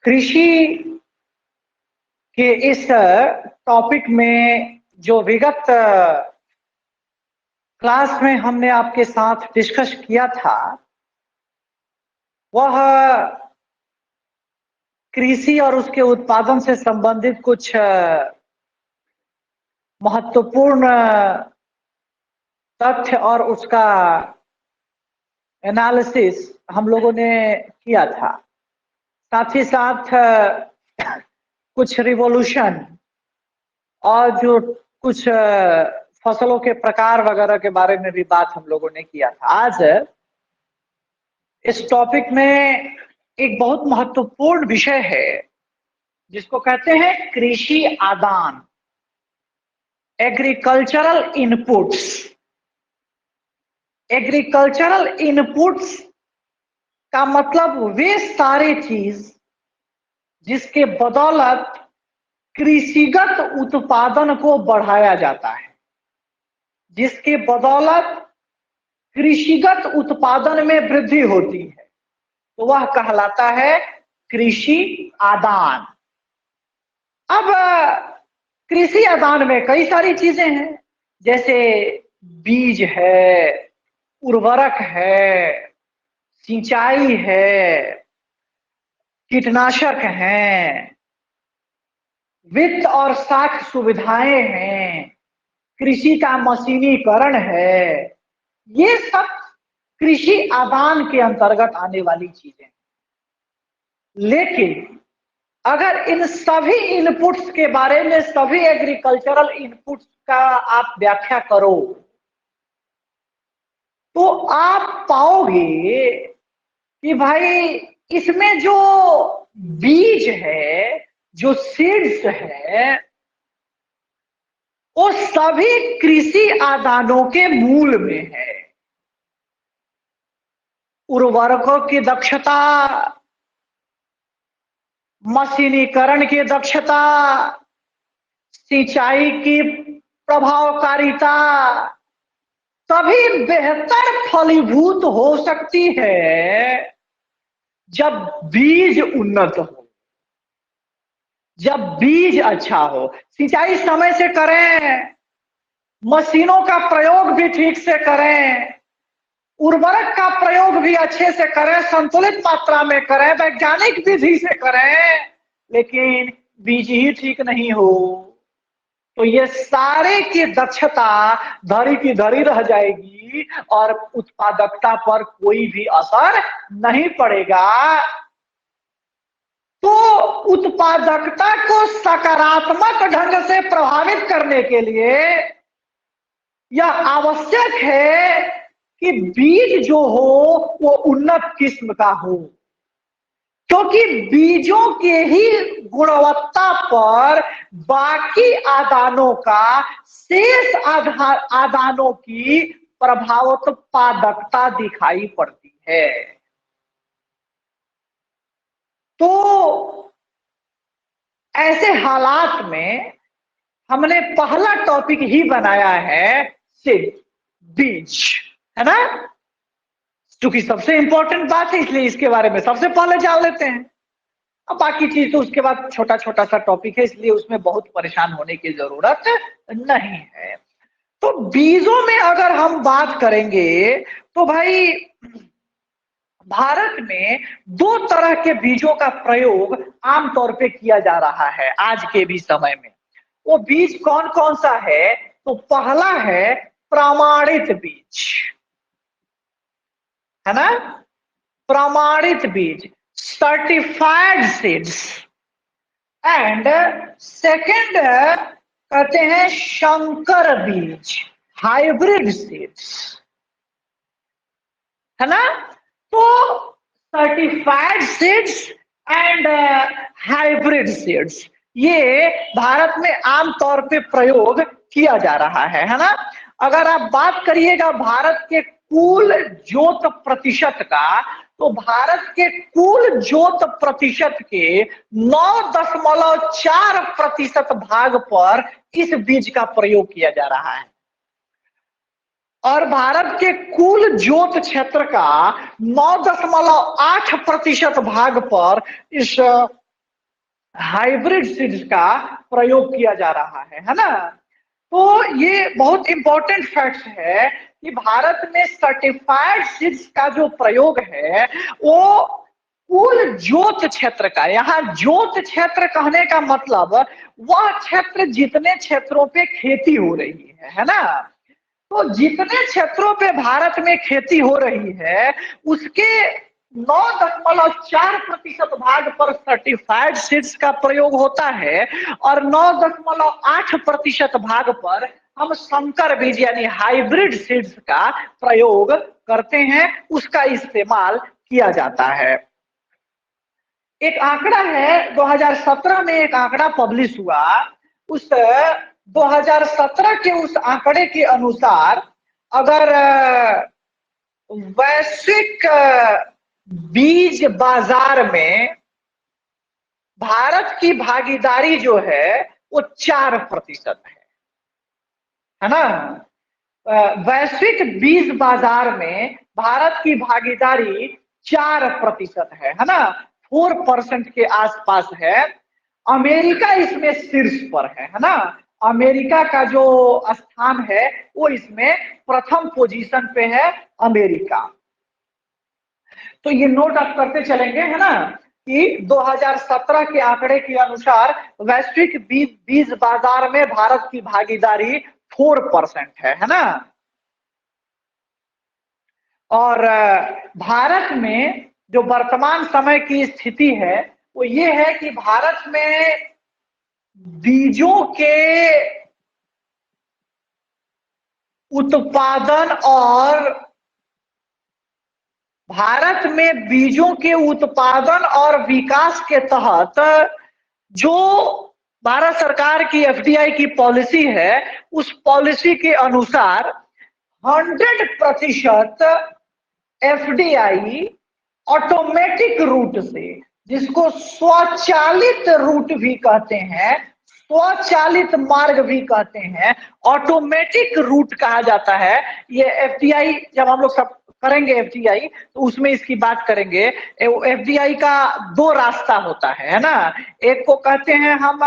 कृषि के इस टॉपिक में जो विगत क्लास में हमने आपके साथ डिस्कस किया था, वह कृषि और उसके उत्पादन से संबंधित कुछ महत्वपूर्ण तथ्य और उसका एनालिसिस हम लोगों ने किया था। साथ ही साथ कुछ रिवॉल्यूशन और जो कुछ फसलों के प्रकार वगैरह के बारे में भी बात हम लोगों ने किया था। आज इस टॉपिक में एक बहुत महत्वपूर्ण विषय है जिसको कहते हैं कृषि आदान, एग्रीकल्चरल इनपुट्स। एग्रीकल्चरल इनपुट्स का मतलब वे सारे चीज जिसके बदौलत कृषिगत उत्पादन को बढ़ाया जाता है, जिसके बदौलत कृषिगत उत्पादन में वृद्धि होती है, तो वह कहलाता है कृषि आदान। अब कृषि आदान में कई सारी चीजें हैं, जैसे बीज है, उर्वरक है, सिंचाई है, कीटनाशक हैं, वित्त और साख सुविधाएं हैं, कृषि का मशीनीकरण है। ये सब कृषि आदान के अंतर्गत आने वाली चीजें। लेकिन अगर इन सभी इनपुट्स के बारे में, सभी एग्रीकल्चरल इनपुट्स का आप व्याख्या करो, तो आप पाओगे कि भाई इसमें जो बीज है, जो सीड्स है, वो सभी कृषि आदानों के मूल में है। उर्वरकों की दक्षता, मशीनीकरण की दक्षता, सिंचाई की प्रभावकारिता तभी बेहतर फलीभूत हो सकती है जब बीज उन्नत हो, जब बीज अच्छा हो। सिंचाई समय से करें, मशीनों का प्रयोग भी ठीक से करें, उर्वरक का प्रयोग भी अच्छे से करें, संतुलित मात्रा में करें, वैज्ञानिक विधि से करें, लेकिन बीज ही ठीक नहीं हो तो ये सारे की दक्षता धरी की धरी रह जाएगी और उत्पादकता पर कोई भी असर नहीं पड़ेगा। तो उत्पादकता को सकारात्मक ढंग से प्रभावित करने के लिए यह आवश्यक है कि बीज जो हो वो उन्नत किस्म का हो, क्योंकि बीजों के ही गुणवत्ता पर बाकी आदानों का, शेष आदानों की प्रभावोत्पादकता दिखाई पड़ती है। तो ऐसे हालात में हमने पहला टॉपिक ही बनाया है सीड, बीज, है ना, क्योंकि सबसे इंपॉर्टेंट बात है, इसलिए इसके बारे में सबसे पहले जान लेते हैं। अब बाकी चीज तो उसके बाद छोटा छोटा सा टॉपिक है, इसलिए उसमें बहुत परेशान होने की जरूरत नहीं है। तो बीजों में अगर हम बात करेंगे तो भाई भारत में दो तरह के बीजों का प्रयोग आमतौर पे किया जा रहा है आज के भी समय में। वो बीज कौन कौन सा है? तो पहला है प्रमाणित बीज, है ना, प्रमाणित बीज, सर्टिफाइड सीड्स। एंड सेकंड कहते हैं संकर बीज, हाइब्रिड सीड्स, है ना। तो certified seeds and hybrid seeds ये भारत में आमतौर पे प्रयोग किया जा रहा है ना। अगर आप बात करिएगा भारत के कुल जोत प्रतिशत का, तो भारत के कुल जोत प्रतिशत के 9.4% भाग पर इस बीज का प्रयोग किया जा रहा है। और भारत के कुल जोत क्षेत्र का 9.8% भाग पर इस हाइब्रिड सीड्स का प्रयोग किया जा रहा है ना। तो ये बहुत इंपॉर्टेंट फैक्ट है कि भारत में सर्टिफाइड सीड्स का जो प्रयोग है वो कुल जोत क्षेत्र का, यहाँ जोत क्षेत्र कहने का मतलब वह क्षेत्र जितने क्षेत्रों पे खेती हो रही है ना। तो जितने क्षेत्रों पे भारत में खेती हो रही है उसके 9.4% भाग पर सर्टिफाइड सीड्स का प्रयोग होता है और 9.8% भाग पर हम संकर बीज यानी हाइब्रिड सीड्स का प्रयोग करते हैं, उसका इस्तेमाल किया जाता है। एक आंकड़ा है 2017 में, एक आंकड़ा पब्लिश हुआ, उस 2017 के उस आंकड़े के अनुसार अगर वैश्विक बीज बाजार में भारत की भागीदारी जो है वो 4% है ना। वैश्विक बीज बाजार में भारत की भागीदारी 4% है ना, 4% के आसपास है। अमेरिका इसमें शीर्ष पर है ना। अमेरिका का जो स्थान है वो इसमें प्रथम पोजीशन पे है अमेरिका। तो ये नोट आप करते चलेंगे है ना कि 2017 के आंकड़े के अनुसार वैश्विक बीज बाजार में भारत की भागीदारी 4% है ना। और भारत में जो वर्तमान समय की स्थिति है वो ये है कि भारत में बीजों के उत्पादन और भारत में बीजों के उत्पादन और विकास के तहत जो भारत सरकार की एफडीआई की पॉलिसी है उस पॉलिसी के अनुसार 100% एफडीआई ऑटोमेटिक रूट से, जिसको स्वचालित रूट भी कहते हैं, स्वचालित मार्ग भी कहते हैं, ऑटोमेटिक रूट कहा जाता है। ये एफडीआई जब हम लोग सब करेंगे एफडीआई तो उसमें इसकी बात करेंगे। एफडीआई का 2 रास्ता होता है ना। एक को कहते हैं हम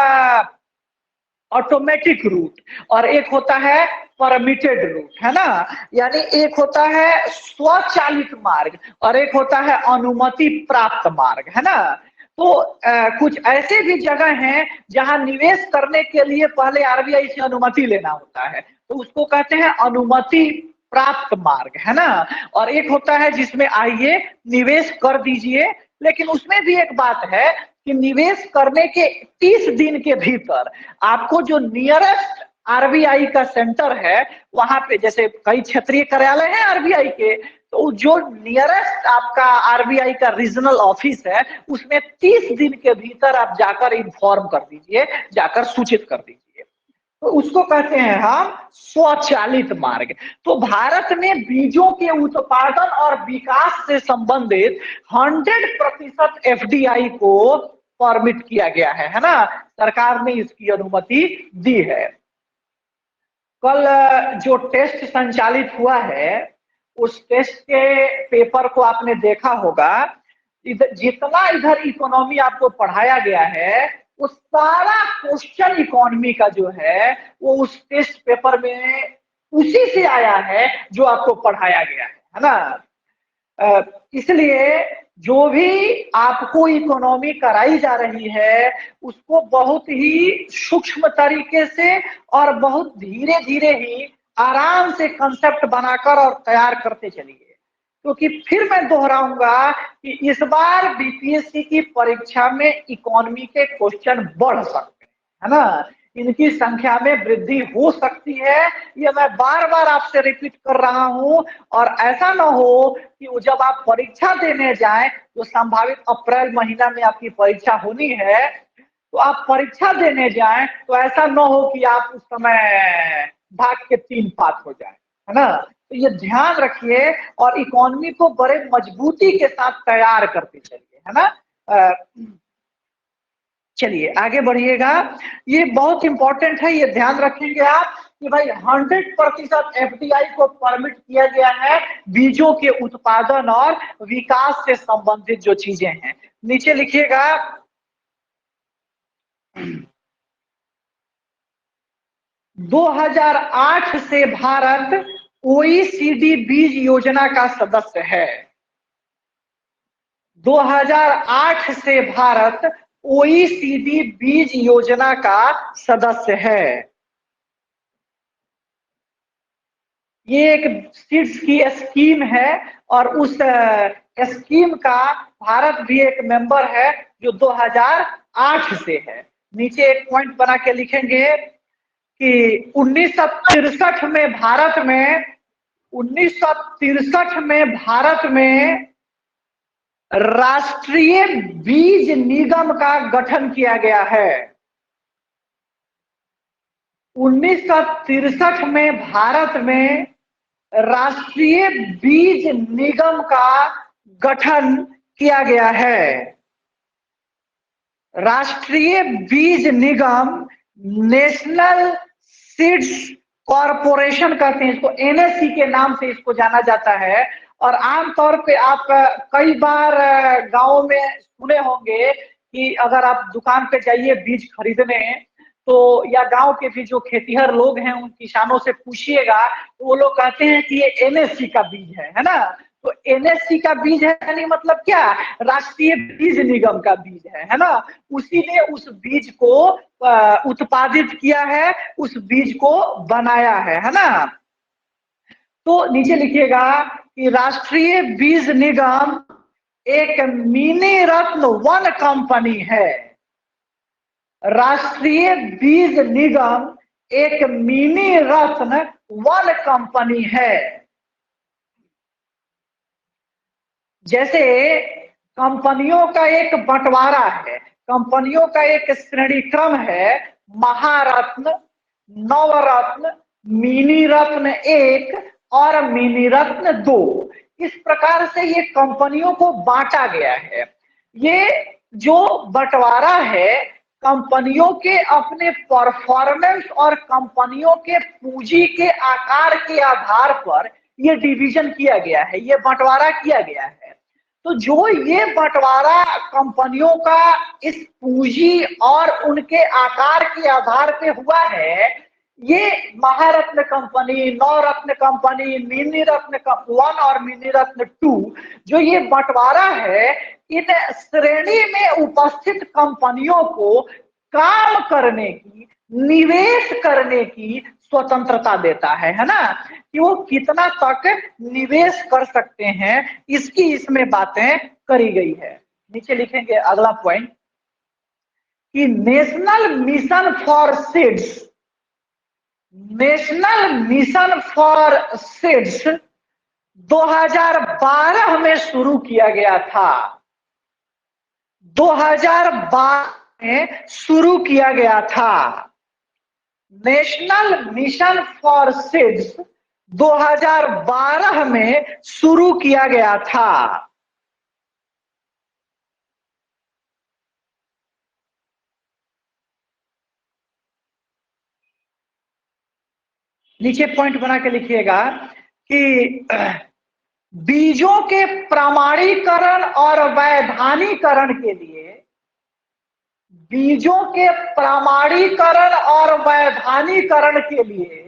ऑटोमेटिक रूट और एक होता है परमिटेड रूट है ना। यानी एक होता है स्वचालित मार्ग और एक होता है अनुमति प्राप्त मार्ग है ना। तो कुछ ऐसे भी जगह हैं जहां निवेश करने के लिए पहले आरबीआई से अनुमति लेना होता है, तो उसको कहते हैं अनुमति प्राप्त मार्ग है ना। और एक होता है जिसमें आइए निवेश कर दीजिए, लेकिन उसमें भी एक बात है कि निवेश करने के 30 दिन के भीतर आपको जो नियरेस्ट आरबीआई का सेंटर है वहां पे, जैसे कई क्षेत्रीय कार्यालय हैं आरबीआई के, तो जो नियरेस्ट आपका आरबीआई का रीजनल ऑफिस है उसमें 30 दिन के भीतर आप जाकर इन्फॉर्म कर दीजिए, जाकर सूचित कर दीजिए। तो उसको कहते हैं हम स्वचालित मार्ग। तो भारत में बीजों के उत्पादन और विकास से संबंधित 100% एफडीआई को परमिट किया गया है ना। सरकार ने इसकी अनुमति दी है। कल जो टेस्ट संचालित हुआ है उस टेस्ट के पेपर को आपने देखा होगा। जितना इधर इकोनॉमी आपको पढ़ाया गया है वो सारा क्वेश्चन इकोनॉमी का जो है वो उस टेस्ट पेपर में उसी से आया है जो आपको पढ़ाया गया है ना। इसलिए जो भी आपको इकोनॉमी कराई जा रही है उसको बहुत ही सूक्ष्म तरीके से और बहुत धीरे धीरे ही आराम से कंसेप्ट बनाकर और तैयार करते चलिए, क्योंकि फिर मैं दोहराऊंगा कि इस बार बीपीएससी की परीक्षा में इकोनॉमी के क्वेश्चन बढ़ सकते हैं है ना। इनकी संख्या में वृद्धि हो सकती है, ये मैं बार बार आपसे रिपीट कर रहा हूं। और ऐसा ना हो कि जब आप परीक्षा देने जाएं तो संभावित अप्रैल महीना में आपकी परीक्षा होनी है, तो आप परीक्षा देने जाएं तो ऐसा ना हो कि आप उस समय भाग के 3 पास हो जाए है ना। तो ये ध्यान रखिए और इकोनॉमी को बड़े मजबूती के साथ तैयार करते चलिए, है ना। चलिए आगे बढ़िएगा, ये बहुत इंपॉर्टेंट है, ये ध्यान रखेंगे आप कि भाई 100% एफडीआई को परमिट किया गया है बीजों के उत्पादन और विकास से संबंधित जो चीजें हैं। नीचे लिखिएगा 2008 से भारत ओईसीडी बीज योजना का सदस्य है। 2008 से भारत ओईसीडी बीज योजना का सदस्य है। ये एक सीड्स की स्कीम है और उस स्कीम का भारत भी एक मेंबर है जो 2008 से है। नीचे एक पॉइंट बना के लिखेंगे कि 1963 में भारत में राष्ट्रीय बीज निगम का गठन किया गया है। 1963 में भारत में राष्ट्रीय बीज निगम का गठन किया गया है। राष्ट्रीय बीज निगम नेशनल सीड्स कॉरपोरेशन कहते हैं इसको, एनएससी के नाम से इसको जाना जाता है। और आमतौर पे आप कई बार गांव में सुने होंगे कि अगर आप दुकान पे जाइए बीज खरीदने तो, या गांव के भी जो खेतीहर लोग हैं उन किसानों से पूछिएगा तो वो लोग कहते हैं कि ये एनएससी का बीज है ना। तो एनएससी का बीज है यानी मतलब क्या, राष्ट्रीय बीज निगम का बीज है ना। उसी ने उस बीज को उत्पादित किया है, उस बीज को बनाया है ना। तो नीचे लिखिएगा कि राष्ट्रीय बीज निगम एक मिनी रत्न वन कंपनी है। राष्ट्रीय बीज निगम एक मिनी रत्न वन कंपनी है। जैसे कंपनियों का एक बंटवारा है, कंपनियों का एक श्रेणी क्रम है, महारत्न, नवरत्न, मिनी रत्न 1 और मिनी रत्न 2। इस प्रकार से ये कंपनियों को बांटा गया है। ये जो बंटवारा है कंपनियों के अपने परफॉर्मेंस और कंपनियों के पूंजी के आकार के आधार पर ये डिवीजन किया गया है, ये बंटवारा किया गया है। तो जो ये बंटवारा कंपनियों का इस पूंजी और उनके आकार के आधार पे हुआ है, ये महारत्न कंपनी, नवरत्न कंपनी, मिनी रत्न 1 और मिनी रत्न 2, जो ये बंटवारा है इन श्रेणी में उपस्थित कंपनियों को काम करने की, निवेश करने की स्वतंत्रता देता है ना, कि वो कितना तक निवेश कर सकते हैं इसकी इसमें बातें करी गई है। नीचे लिखेंगे अगला पॉइंट कि national mission for seeds, national mission for seeds 2012 में शुरू किया गया था। 2012 में शुरू किया गया था। नेशनल मिशन फॉर सीड्स 2012 में शुरू किया गया था। नीचे पॉइंट बना के लिखिएगा कि बीजों के प्रमाणीकरण और वैधानिकरण के लिए, बीजों के प्रमाणीकरण और वैधानिकरण के लिए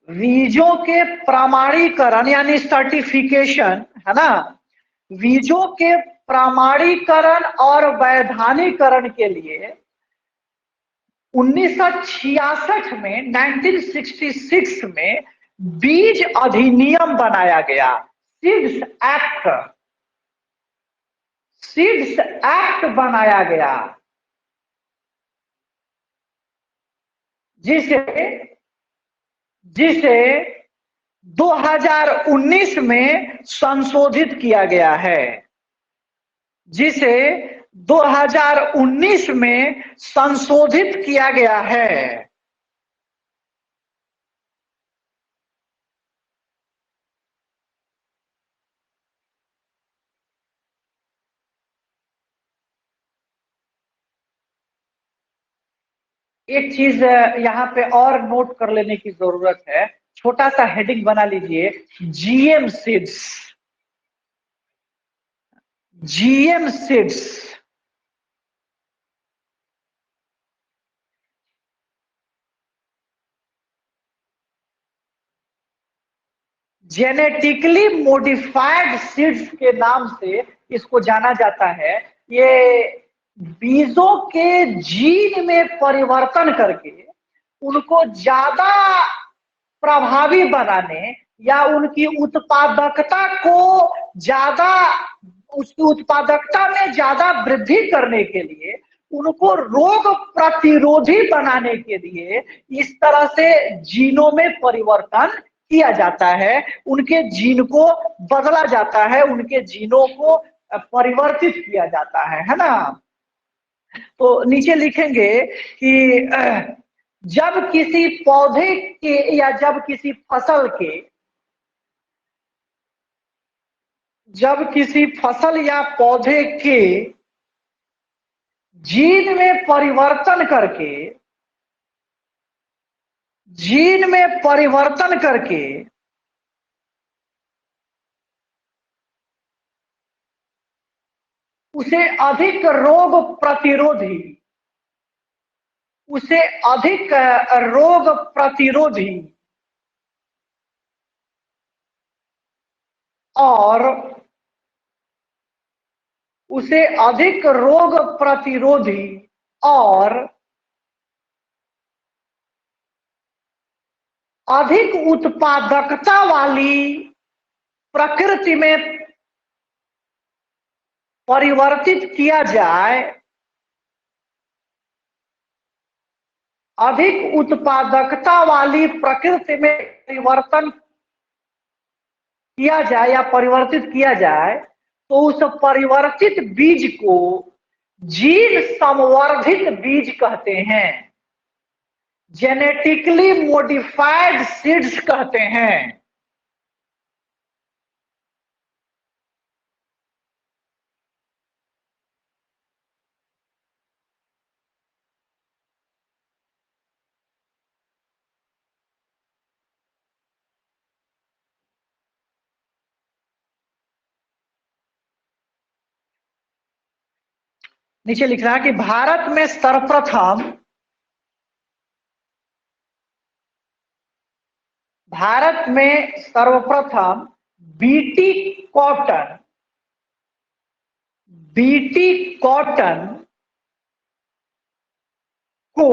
बीजों के प्रमाणीकरण यानी सर्टिफिकेशन है ना, बीजों के प्रमाणीकरण और वैधानिकरण के लिए 1966 में 1966 में बीज अधिनियम बनाया गया, सीड्स एक्ट, सीड्स एक्ट बनाया गया, जिसे 2019 में संशोधित किया गया है, जिसे 2019 में संशोधित किया गया है। एक चीज यहाँ पे और नोट कर लेने की जरूरत है, छोटा सा हेडिंग बना लीजिए, GM seeds. GM seeds genetically modified seeds के नाम से इसको जाना जाता है। ये बीजों के जीन में परिवर्तन करके उनको ज्यादा प्रभावी बनाने या उनकी उत्पादकता को ज्यादा, उसकी उत्पादकता में ज्यादा वृद्धि करने के लिए, उनको रोग प्रतिरोधी बनाने के लिए इस तरह से जीनों में परिवर्तन किया जाता है, उनके जीन को बदला जाता है, उनके जीनों को परिवर्तित किया जाता है ना। तो नीचे लिखेंगे कि जब किसी पौधे के या जब किसी फसल के, जब किसी फसल या पौधे के जीन में परिवर्तन करके, जीन में परिवर्तन करके उसे अधिक रोग प्रतिरोधी, उसे अधिक रोग प्रतिरोधी और उसे अधिक रोग प्रतिरोधी और अधिक उत्पादकता वाली प्रकृति में परिवर्तित किया जाए, अधिक उत्पादकता वाली प्रकृति में परिवर्तन किया जाए या परिवर्तित किया जाए, तो उस परिवर्तित बीज को जीन संवर्धित बीज कहते हैं, जेनेटिकली मॉडिफाइड सीड्स कहते हैं। नीचे लिख रहा है कि भारत में सर्वप्रथम, भारत में सर्वप्रथम बीटी कॉटन, बीटी कॉटन को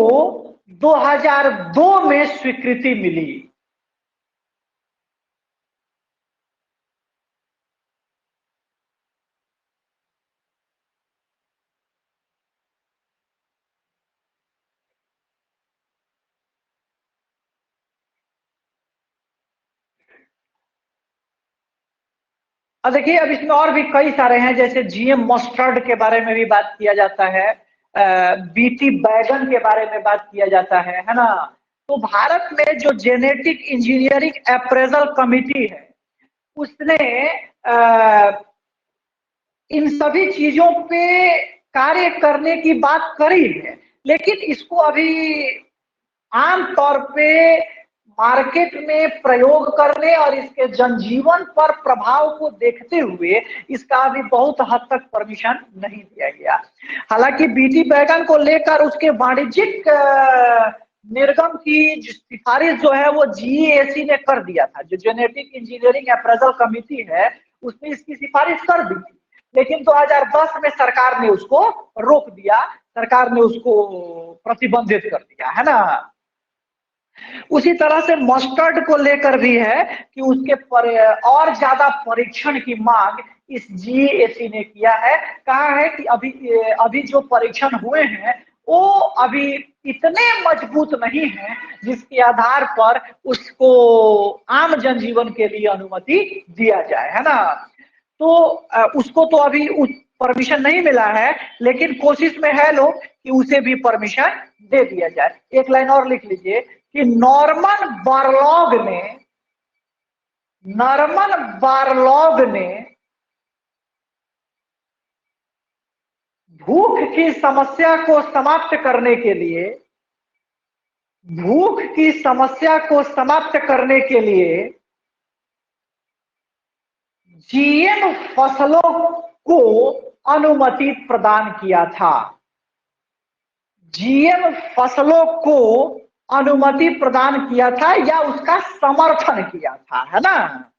2002 में स्वीकृति मिली। अब देखिए, अब इसमें और भी कई सारे हैं, जैसे जीएम मस्टर्ड के बारे में भी बात किया जाता है, बीटी बैगन के बारे में बात किया जाता है ना। तो भारत में जो जेनेटिक इंजीनियरिंग अप्रेजल कमिटी है, उसने इन सभी चीजों पे कार्य करने की बात करी है, लेकिन इसको अभी आमतौर पे मार्केट में प्रयोग करने और इसके जनजीवन पर प्रभाव को देखते हुए इसका अभी बहुत हद तक परमिशन नहीं दिया गया। हालांकि बीटी बैगन को लेकर उसके वाणिज्यिक निर्गम की सिफारिश जो है वो जीएसी ने कर दिया था, जो जेनेटिक इंजीनियरिंग अप्रेजल कमेटी है उसने इसकी सिफारिश कर दी थी, लेकिन 2010 में सरकार ने उसको रोक दिया, सरकार ने उसको प्रतिबंधित कर दिया है ना। उसी तरह से मस्टर्ड को लेकर भी है कि उसके और ज्यादा परीक्षण की मांग इस जीएसी ने किया है। कहा है कि अभी अभी जो परीक्षण हुए हैं वो अभी इतने मजबूत नहीं है जिसके आधार पर उसको आम जनजीवन के लिए अनुमति दिया जाए, है ना। तो उसको तो अभी परमिशन नहीं मिला है, लेकिन कोशिश में है लोग कि उसे भी परमिशन दे दिया जाए। एक लाइन और लिख लीजिए कि नॉर्मन बारलॉग ने भूख की समस्या को समाप्त करने के लिए भूख की समस्या को समाप्त करने के लिए जीएम फसलों को अनुमति प्रदान किया था। जीएम फसलों को अनुमति प्रदान किया था या उसका समर्थन किया था, है ना,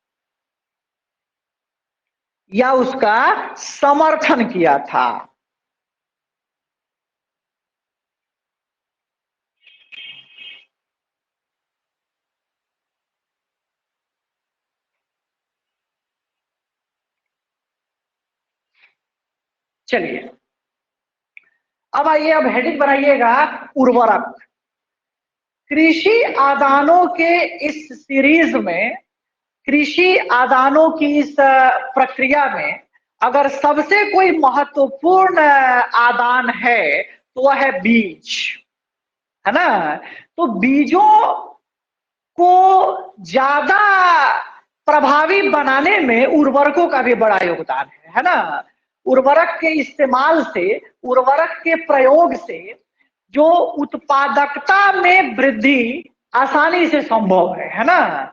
या उसका समर्थन किया था। चलिए अब आइए, अब हेडिंग बनाइएगा उर्वरक। कृषि आदानों के इस सीरीज में, कृषि आदानों की इस प्रक्रिया में अगर सबसे कोई महत्वपूर्ण आदान है तो वह है बीज, है ना। तो बीजों को ज्यादा प्रभावी बनाने में उर्वरकों का भी बड़ा योगदान है ना। उर्वरक के इस्तेमाल से, उर्वरक के प्रयोग से जो उत्पादकता में वृद्धि आसानी से संभव है ना।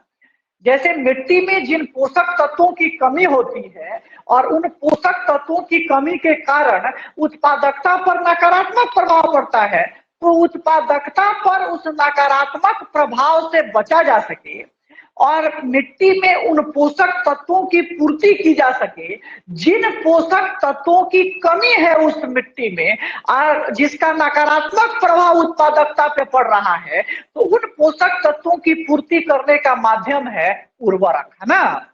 जैसे मिट्टी में जिन पोषक तत्वों की कमी होती है और उन पोषक तत्वों की कमी के कारण उत्पादकता पर नकारात्मक प्रभाव पड़ता है, तो उत्पादकता पर उस नकारात्मक प्रभाव से बचा जा सके और मिट्टी में उन पोषक तत्वों की पूर्ति की जा सके जिन पोषक तत्वों की कमी है उस मिट्टी में और जिसका नकारात्मक प्रभाव उत्पादकता पे पड़ रहा है, तो उन पोषक तत्वों की पूर्ति करने का माध्यम है उर्वरक, है ना।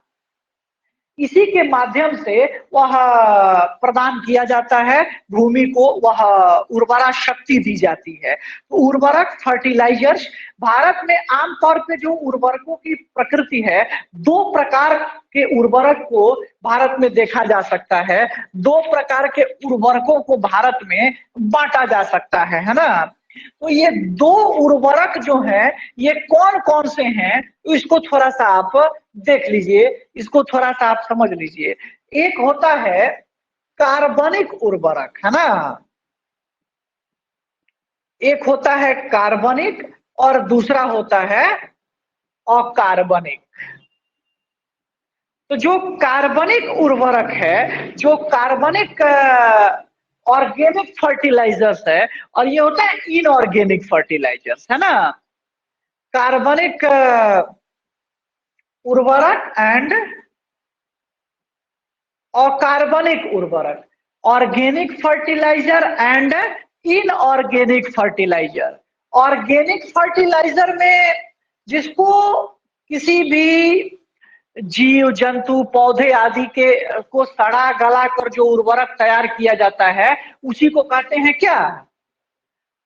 इसी के माध्यम से वह प्रदान किया जाता है, भूमि को वह उर्वरा शक्ति दी जाती है। तो उर्वरक, फर्टिलाइजर्स, भारत में आमतौर पे जो उर्वरकों की प्रकृति है, दो प्रकार के उर्वरक को भारत में देखा जा सकता है, दो प्रकार के उर्वरकों को भारत में बांटा जा सकता है ना। तो ये दो उर्वरक जो हैं ये कौन कौन से हैं, तो इसको थोड़ा सा आप देख लीजिए, इसको थोड़ा सा आप समझ लीजिए। एक होता है कार्बनिक उर्वरक, है ना, एक होता है कार्बनिक और दूसरा होता है अकार्बनिक। तो जो कार्बनिक उर्वरक है, जो कार्बनिक ऑर्गेनिक फर्टिलाइजर्स है, और ये होता है इनऑर्गेनिक फर्टिलाइजर्स, है ना। कार्बनिक उर्वरक एंड अकार्बनिक उर्वरक, organic fertiliser and inorganic fertiliser. Organic fertiliser में जिसको किसी भी जीव जंतु पौधे आदि के को सड़ा गला कर जो उर्वरक तैयार किया जाता है उसी को कहते हैं क्या,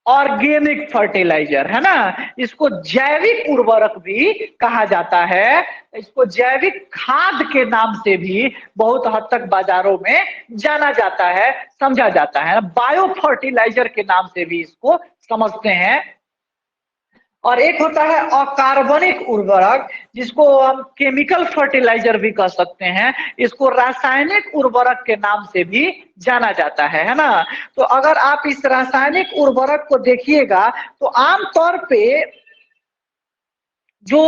ऑर्गेनिक फर्टिलाइजर, है ना। इसको जैविक उर्वरक भी कहा जाता है, इसको जैविक खाद के नाम से भी बहुत हद तक बाजारों में जाना जाता है, समझा जाता है। बायो फर्टिलाइजर के नाम से भी इसको समझते हैं। और एक होता है अकार्बनिक उर्वरक, जिसको हम केमिकल फर्टिलाइजर भी कह सकते हैं, इसको रासायनिक उर्वरक के नाम से भी जाना जाता है ना। तो अगर आप इस रासायनिक उर्वरक को देखिएगा तो आमतौर पे जो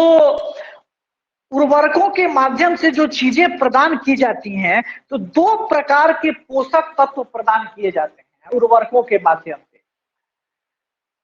उर्वरकों के माध्यम से जो चीजें प्रदान की जाती हैं, तो दो प्रकार के पोषक तत्व प्रदान किए जाते हैं उर्वरकों के माध्यम से।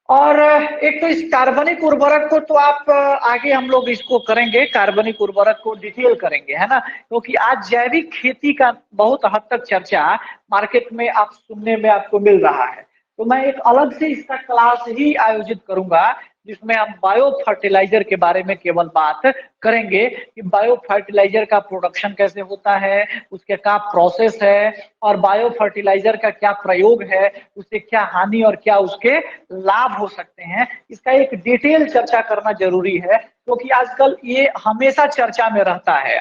और एक तो इस कार्बनिक उर्वरक को तो आप आगे हम लोग इसको करेंगे, कार्बनिक उर्वरक को डिटेल करेंगे, है ना, क्योंकि आज जैविक खेती का बहुत हद तक चर्चा मार्केट में आप सुनने में आपको मिल रहा है। तो मैं एक अलग से इसका क्लास ही आयोजित करूंगा जिसमें हम बायो फर्टिलाइजर के बारे में केवल बात करेंगे कि बायो फर्टिलाइजर का प्रोडक्शन कैसे होता है, उसके क्या प्रोसेस है, और बायो फर्टिलाइजर का क्या प्रयोग है, उससे क्या हानि और क्या उसके लाभ हो सकते हैं, इसका एक डिटेल चर्चा करना जरूरी है, क्योंकि आजकल ये हमेशा चर्चा में रहता है।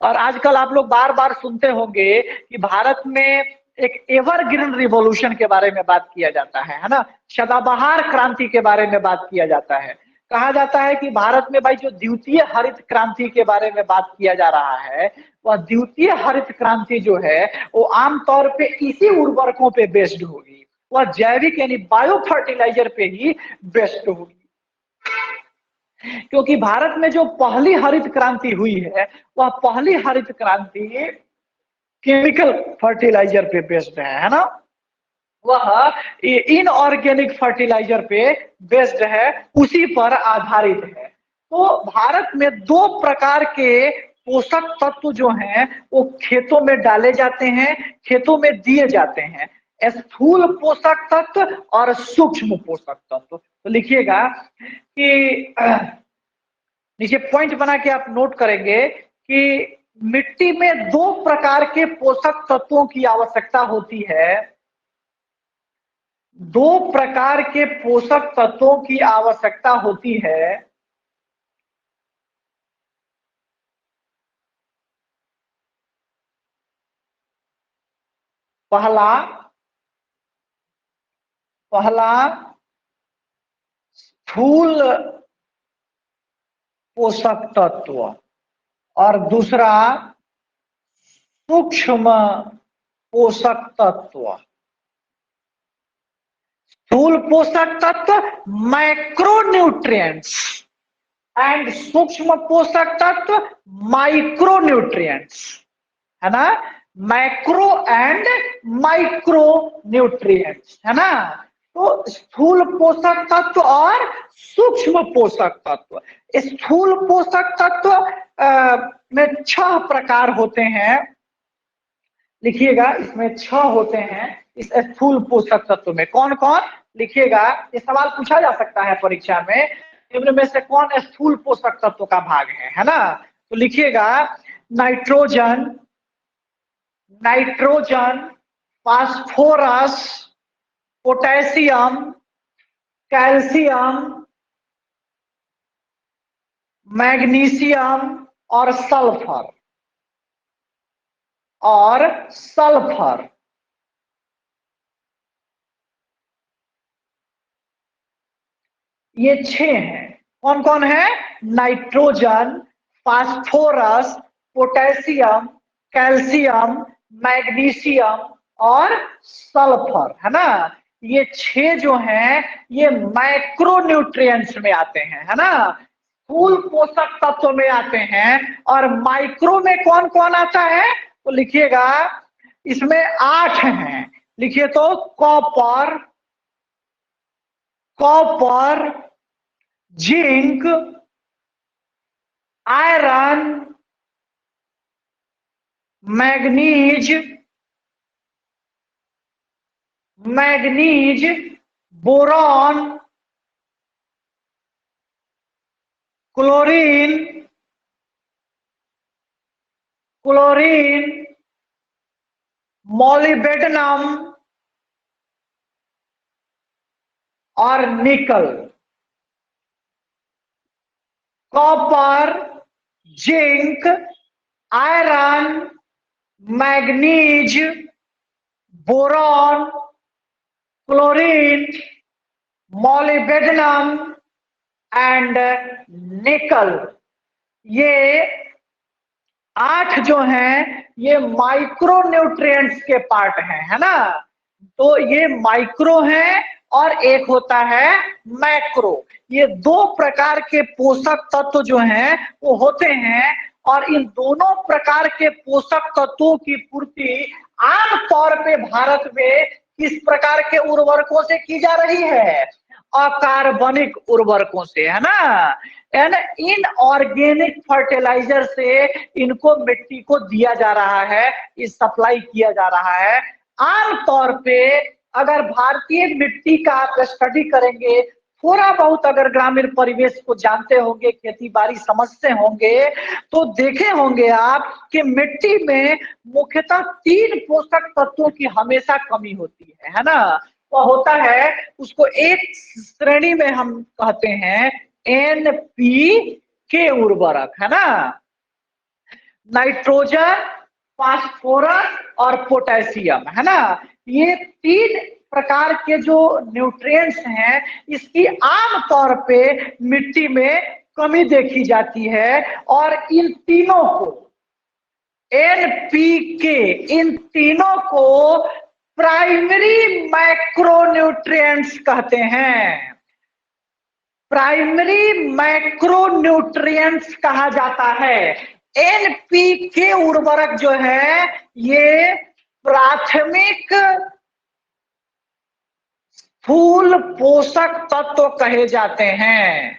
और आजकल आप लोग बार बार सुनते होंगे कि भारत में एक एवरग्रीन रिवॉल्यूशन के बारे में बात किया जाता है ना, सदाबहार क्रांति के बारे में बात किया जाता है। कहा जाता है कि भारत में भाई जो द्वितीय हरित क्रांति के बारे में बात किया जा रहा है, वह द्वितीय हरित क्रांति जो है वो आमतौर पे इसी उर्वरकों पे बेस्ड होगी, वह जैविक यानी बायो फर्टिलाइजर पे ही बेस्ड होगी। क्योंकि भारत में जो पहली हरित क्रांति हुई है वह पहली हरित क्रांति केमिकल फर्टिलाइजर पे बेस्ड है ना, वह इनऑर्गेनिक फर्टिलाइजर पे बेस्ड है, उसी पर आधारित है। तो भारत में दो प्रकार के पोषक तत्व जो हैं वो खेतों में डाले जाते हैं, खेतों में दिए जाते हैं, स्थूल पोषक तत्व और सूक्ष्म पोषक तत्व। तो लिखिएगा कि नीचे पॉइंट बना के आप नोट करेंगे कि मिट्टी में दो प्रकार के पोषक तत्वों की आवश्यकता होती है, दो प्रकार के पोषक तत्वों की आवश्यकता होती है। पहला स्थूल पोषक तत्व और दूसरा सूक्ष्म पोषक तत्व। स्थूल पोषक तत्व मैक्रोन्यूट्रिएंट्स एंड सूक्ष्म पोषक तत्व माइक्रोन्यूट्रिएंट्स, है ना, मैक्रो एंड माइक्रो न्यूट्रिएंट्स, है ना। तो स्थूल पोषक तत्व और सूक्ष्म पोषक तत्व। स्थूल पोषक तत्व में 6 प्रकार होते हैं, लिखिएगा इसमें 6 होते हैं इस स्थूल पोषक तत्व में। कौन कौन, लिखिएगा, ये सवाल पूछा जा सकता है परीक्षा में, निम्न में से कौन स्थूल पोषक तत्व का भाग है ना। तो लिखिएगा nitrogen, phosphorus, potassium, calcium, magnesium और सल्फर। ये 6 हैं। कौन कौन है, nitrogen, phosphorus, potassium, calcium, magnesium और सल्फर, है ना। ये 6 जो हैं ये मैक्रोन्यूट्रिएंट्स में आते हैं, है ना, स्थूल पोषक तत्व में आते हैं। और माइक्रो में कौन कौन आता है, तो लिखिएगा इसमें 8 हैं। लिखिए तो copper, zinc, iron, manganese, boron, chlorine, molybdenum और निकल। Copper, zinc, iron, manganese, boron, chlorine, molybdenum and निकल, ये 8 जो हैं ये माइक्रो न्यूट्रिएंट्स के पार्ट हैं, है ना। तो ये माइक्रो हैं और एक होता है मैक्रो। ये 2 प्रकार के पोषक तत्व जो हैं वो होते हैं, और इन दोनों प्रकार के पोषक तत्वों की पूर्ति आमतौर पे भारत में किस प्रकार के उर्वरकों से की जा रही है, अकार्बनिक उर्वरकों से, है ना। एंड इन ऑर्गेनिक फर्टिलाइजर से इनको मिट्टी को दिया जा रहा है, इस सप्लाई किया जा रहा है। आमतौर पे अगर भारतीय मिट्टी का आप स्टडी करेंगे, थोड़ा बहुत अगर ग्रामीण परिवेश को जानते होंगे, खेती बाड़ी समझते होंगे, तो देखे होंगे आप कि मिट्टी में मुख्यतः 3 पोषक तत्वों की हमेशा कमी होती है ना। वो होता है, उसको एक श्रेणी में हम कहते हैं NPK उर्वरक, है ना, नाइट्रोजन, फास्फोरस और पोटेशियम, है ना। ये 3 प्रकार के जो न्यूट्रिएंट्स हैं इसकी आमतौर पे मिट्टी में कमी देखी जाती है, और इन तीनों को NPK, इन तीनों को प्राइमरी मैक्रोन्यूट्रिएंट्स कहते हैं। प्राइमरी मैक्रोन्यूट्रिएंट्स कहा जाता है। एनपीके उर्वरक जो है ये प्राथमिक स्थूल पोषक तत्व कहे जाते हैं।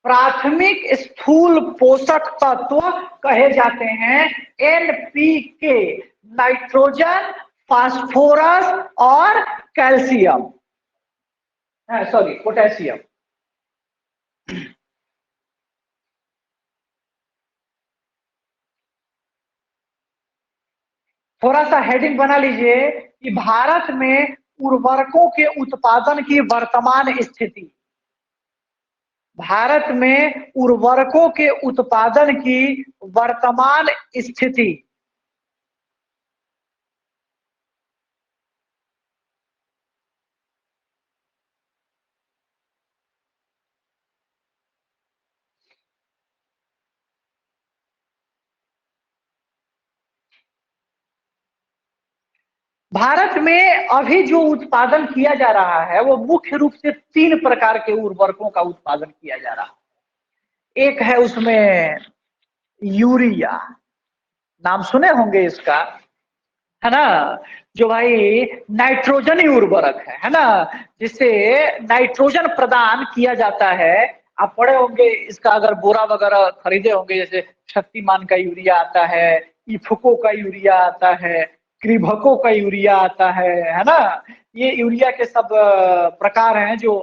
प्राथमिक स्थूल पोषक तत्व कहे जाते हैं एनपीके, नाइट्रोजन, फास्फोरस और कैल्शियम, सॉरी पोटेशियम। थोड़ा सा हेडिंग बना लीजिए कि भारत में उर्वरकों के उत्पादन की वर्तमान स्थिति। भारत में उर्वरकों के उत्पादन की वर्तमान स्थिति। भारत में अभी जो उत्पादन किया जा रहा है वो मुख्य रूप से 3 प्रकार के उर्वरकों का उत्पादन किया जा रहा है। एक है उसमें यूरिया, नाम सुने होंगे इसका, है ना, जो भाई नाइट्रोजनी उर्वरक है ना, जिससे नाइट्रोजन प्रदान किया जाता है। आप पढ़े होंगे इसका, अगर बोरा वगैरह खरीदे होंगे, जैसे शक्तिमान का यूरिया आता है, इफको का यूरिया आता है, कृभको का यूरिया आता है ना। ये यूरिया के सब प्रकार हैं जो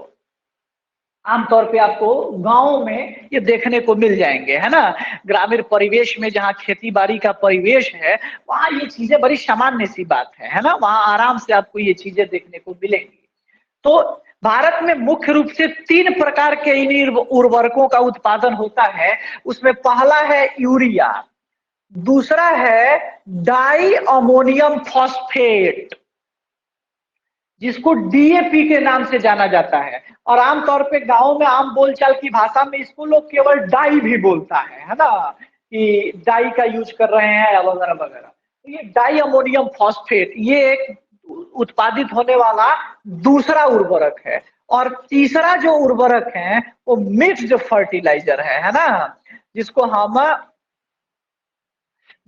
आमतौर पे आपको गांव में ये देखने को मिल जाएंगे, है ना। ग्रामीण परिवेश में जहाँ खेती बाड़ी का परिवेश है वहां ये चीजें बड़ी सामान्य सी बात है ना, वहां आराम से आपको ये चीजें देखने को मिलेंगी। तो भारत में मुख्य रूप से 3 प्रकार के इन उर्वरकों का उत्पादन होता है। उसमें पहला है यूरिया, दूसरा है डाई अमोनियम फॉस्फेट जिसको डीएपी के नाम से जाना जाता है, और आमतौर पे गांव में आम बोलचाल की भाषा में इसको लोग केवल डाई भी बोलता है ना, कि डाई का यूज कर रहे हैं वगैरह वगैरह। तो ये डाई अमोनियम फॉस्फेट ये एक उत्पादित होने वाला दूसरा उर्वरक है। और तीसरा जो उर्वरक है वो मिक्स्ड फर्टिलाइजर है ना, जिसको हम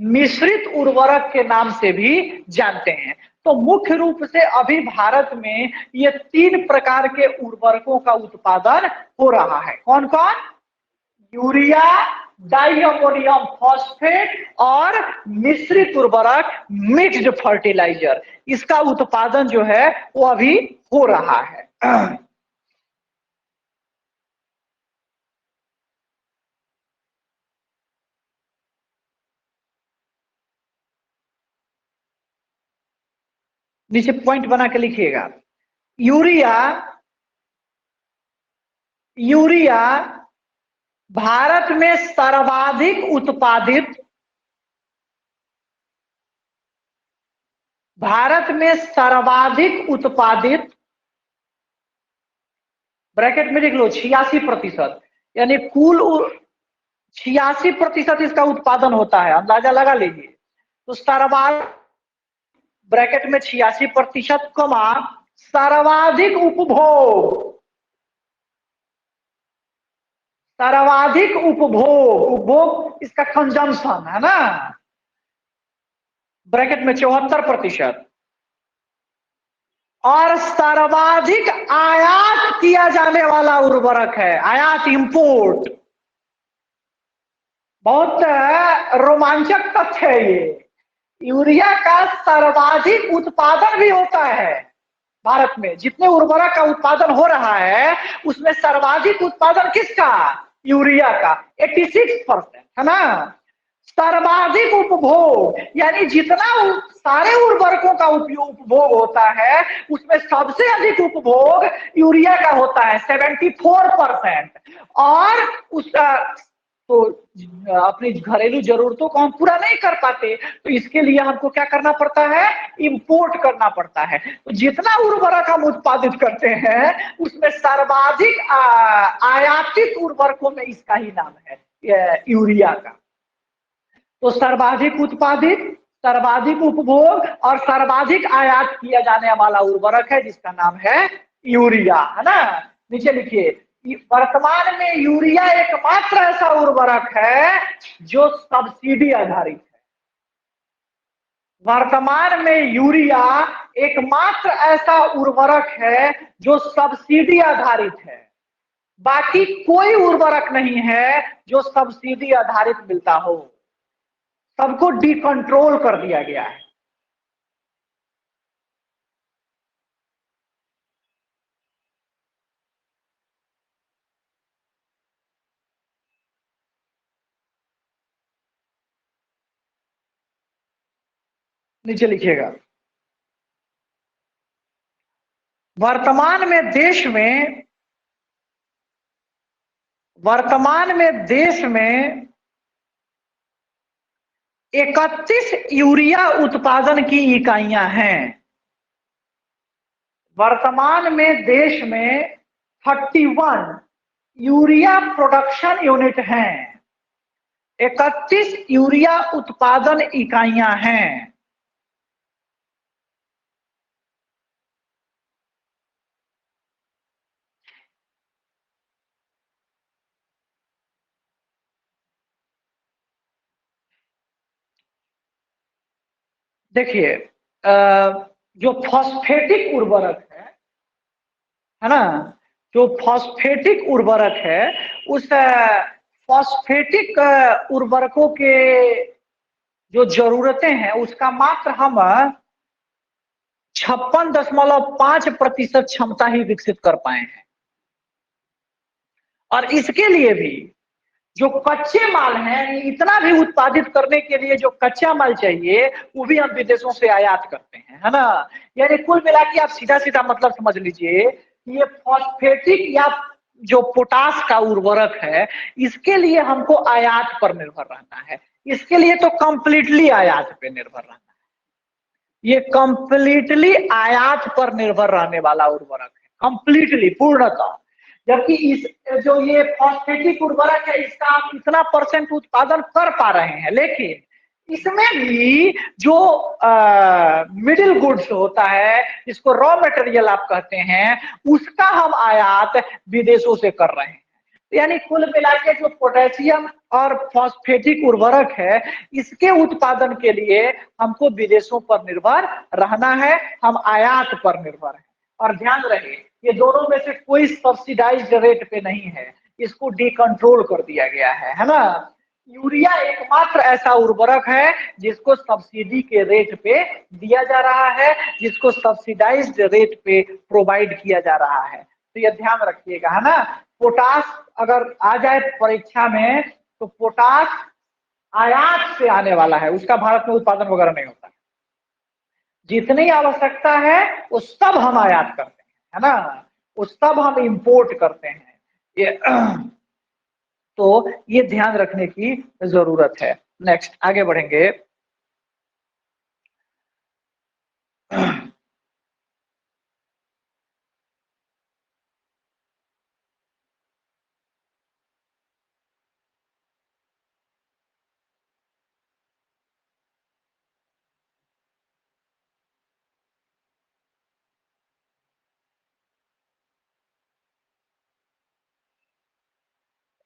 मिश्रित उर्वरक के नाम से भी जानते हैं। तो मुख्य रूप से अभी भारत में ये 3 प्रकार के उर्वरकों का उत्पादन हो रहा है। कौन कौन? यूरिया, डाइअमोनियम फॉस्फेट और मिश्रित उर्वरक मिक्स्ड फर्टिलाइजर, इसका उत्पादन जो है वो अभी हो रहा है। नीचे पॉइंट बना के लिखिएगा। यूरिया, यूरिया भारत में सर्वाधिक उत्पादित, भारत में सर्वाधिक उत्पादित, ब्रैकेट में लिख लो 86%, यानी कुल 86% इसका उत्पादन होता है, अंदाजा लगा लीजिए। तो सर्वाधिक, ब्रैकेट में 86% कमा सर्वाधिक उपभोग, सर्वाधिक उपभोग, उपभोग इसका कंजम्पशन है ना, ब्रैकेट में 74%, और सर्वाधिक आयात किया जाने वाला उर्वरक है, आयात इंपोर्ट। बहुत रोमांचक तथ्य है ये। यूरिया का सर्वाधिक उत्पादन भी होता है भारत में, जितने उर्वरक का उत्पादन हो रहा है उसमें सर्वाधिक उत्पादन किसका? यूरिया का, 86% है ना। सर्वाधिक उपभोग यानी जितना सारे उर्वरकों का उपभोग होता है उसमें सबसे अधिक उपभोग यूरिया का होता है, 74%। और उसका तो अपनी घरेलू जरूरतों को हम पूरा नहीं कर पाते, तो इसके लिए हमको क्या करना पड़ता है? इंपोर्ट करना पड़ता है। तो जितना उर्वरक हम उत्पादित करते हैं उसमें सर्वाधिक आयातित उर्वरकों में इसका ही नाम है यूरिया का। तो सर्वाधिक उत्पादित, सर्वाधिक उपभोग और सर्वाधिक आयात किया जाने वाला उर्वरक है जिसका नाम है यूरिया, है ना। नीचे लिखिए, वर्तमान में यूरिया एकमात्र ऐसा उर्वरक है जो सब्सिडी आधारित है। वर्तमान में यूरिया एकमात्र ऐसा उर्वरक है जो सब्सिडी आधारित है। बाकी कोई उर्वरक नहीं है जो सब्सिडी आधारित मिलता हो, सबको डिकंट्रोल कर दिया गया है। नीचे लिखिएगा, वर्तमान में देश में 31 यूरिया उत्पादन की इकाइयां हैं। वर्तमान में देश में 31 यूरिया प्रोडक्शन यूनिट हैं, 31 यूरिया उत्पादन इकाइयां हैं। देखिए, जो फॉस्फेटिक उर्वरक है ना, जो फॉस्फेटिक उर्वरक है, उस फॉस्फेटिक उर्वरकों के जो जरूरतें हैं उसका मात्र हम 56.5% क्षमता ही विकसित कर पाए हैं। और इसके लिए भी जो कच्चे माल हैं, इतना भी उत्पादित करने के लिए जो कच्चा माल चाहिए वो भी हम विदेशों से आयात करते हैं, है ना। यानी कुल मिला के आप सीधा सीधा मतलब समझ लीजिए कि ये फॉस्फेटिक या जो पोटास का उर्वरक है, इसके लिए हमको आयात पर निर्भर रहना है। इसके लिए तो कंप्लीटली आयात पे निर्भर रहना है। ये कंप्लीटली आयात पर निर्भर रहने वाला उर्वरक है, कंप्लीटली, पूर्णतः। जबकि इस जो ये फॉस्फेटिक उर्वरक है, इसका आप इतना परसेंट उत्पादन कर पा रहे हैं, लेकिन इसमें भी जो मिडिल गुड्स होता है, जिसको रॉ मटेरियल आप कहते हैं, उसका हम आयात विदेशों से कर रहे हैं। यानी कुल मिला के जो पोटेशियम और फॉस्फेटिक उर्वरक है, इसके उत्पादन के लिए हमको विदेशों पर निर्भर रहना है, हम आयात पर निर्भर हैं। और ध्यान रहे, ये दोनों में से कोई सब्सिडाइज्ड रेट पे नहीं है, इसको डिकंट्रोल कर दिया गया है ना। यूरिया एकमात्र ऐसा उर्वरक है जिसको सब्सिडी के रेट पे दिया जा रहा है, जिसको सब्सिडाइज्ड रेट पे प्रोवाइड किया जा रहा है। तो ये ध्यान रखिएगा, है ना। पोटास अगर आ जाए परीक्षा में तो पोटास आयात से आने वाला है, उसका भारत में उत्पादन वगैरह नहीं होता। जितनी आवश्यकता है वो सब हम आयात करते हैं, है ना, वो सब हम इंपोर्ट करते हैं। ये तो ये ध्यान रखने की जरूरत है। नेक्स्ट आगे बढ़ेंगे।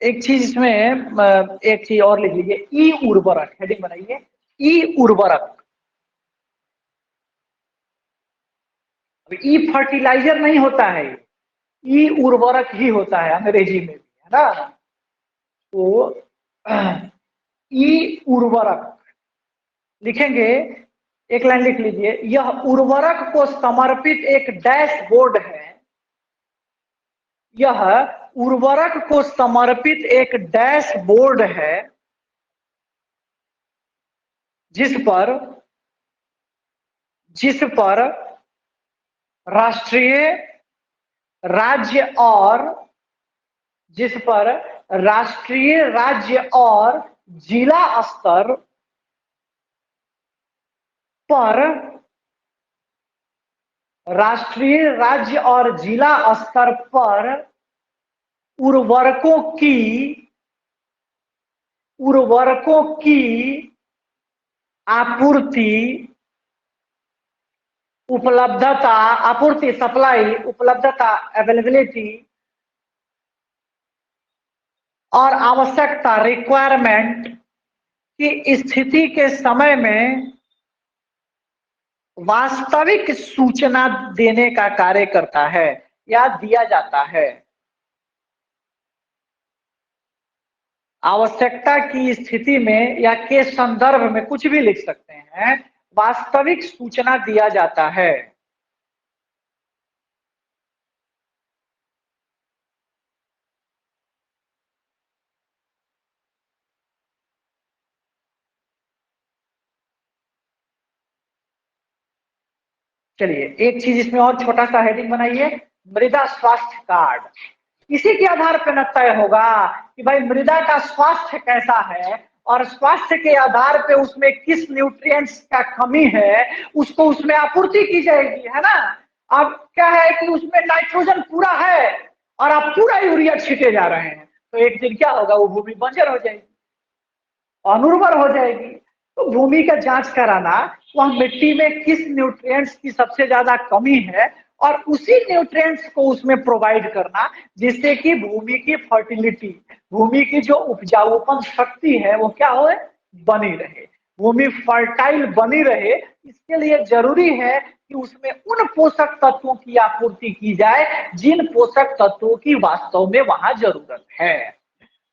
एक चीज इसमें, एक चीज और लिख लीजिए, ई उर्वरक, हेडिंग बनाइए, ई उर्वरक। ई फर्टिलाइजर नहीं होता है, ई उर्वरक ही होता है अंग्रेजी में भी, है ना। तो ई उर्वरक लिखेंगे, एक लाइन लिख लीजिए, यह उर्वरक को समर्पित एक डैशबोर्ड है। यह उर्वरक को समर्पित एक डैशबोर्ड है जिस पर राष्ट्रीय, राज्य और जिस पर राष्ट्रीय, राज्य और जिला स्तर पर, राष्ट्रीय, राज्य और जिला स्तर पर उर्वरकों की आपूर्ति उपलब्धता, आपूर्ति, सप्लाई, उपलब्धता, अवेलेबिलिटी, और आवश्यकता, रिक्वायरमेंट की स्थिति के समय में वास्तविक सूचना देने का कार्य करता है या दिया जाता है। आवश्यकता की स्थिति में या के संदर्भ में कुछ भी लिख सकते हैं, वास्तविक सूचना दिया जाता है। चलिए एक चीज इसमें और छोटा सा हेडिंग बनाइए, मृदा स्वास्थ्य कार्ड। इसी के आधार पर न तय होगा कि भाई मृदा का स्वास्थ्य कैसा है, और स्वास्थ्य के आधार पे उसमें किस न्यूट्रिएंट्स का कमी है, उसको उसमें आपूर्ति की जाएगी, है ना। अब क्या है कि उसमें नाइट्रोजन पूरा है और आप पूरा यूरिया छीटे जा रहे हैं, तो एक दिन क्या होगा, वो भूमि बंजर हो जाएगी, अनुर्वर हो जाएगी। तो भूमि का जांच कराना, वह मिट्टी में किस न्यूट्रिएंट्स की सबसे ज्यादा कमी है और उसी न्यूट्रिएंट्स को उसमें प्रोवाइड करना, जिससे कि भूमि की फर्टिलिटी, भूमि की जो उपजाऊपन शक्ति है वो क्या हो, बनी रहे, भूमि फर्टाइल बनी रहे। इसके लिए जरूरी है कि उसमें उन पोषक तत्वों की आपूर्ति की जाए जिन पोषक तत्वों की वास्तव में वहां जरूरत है।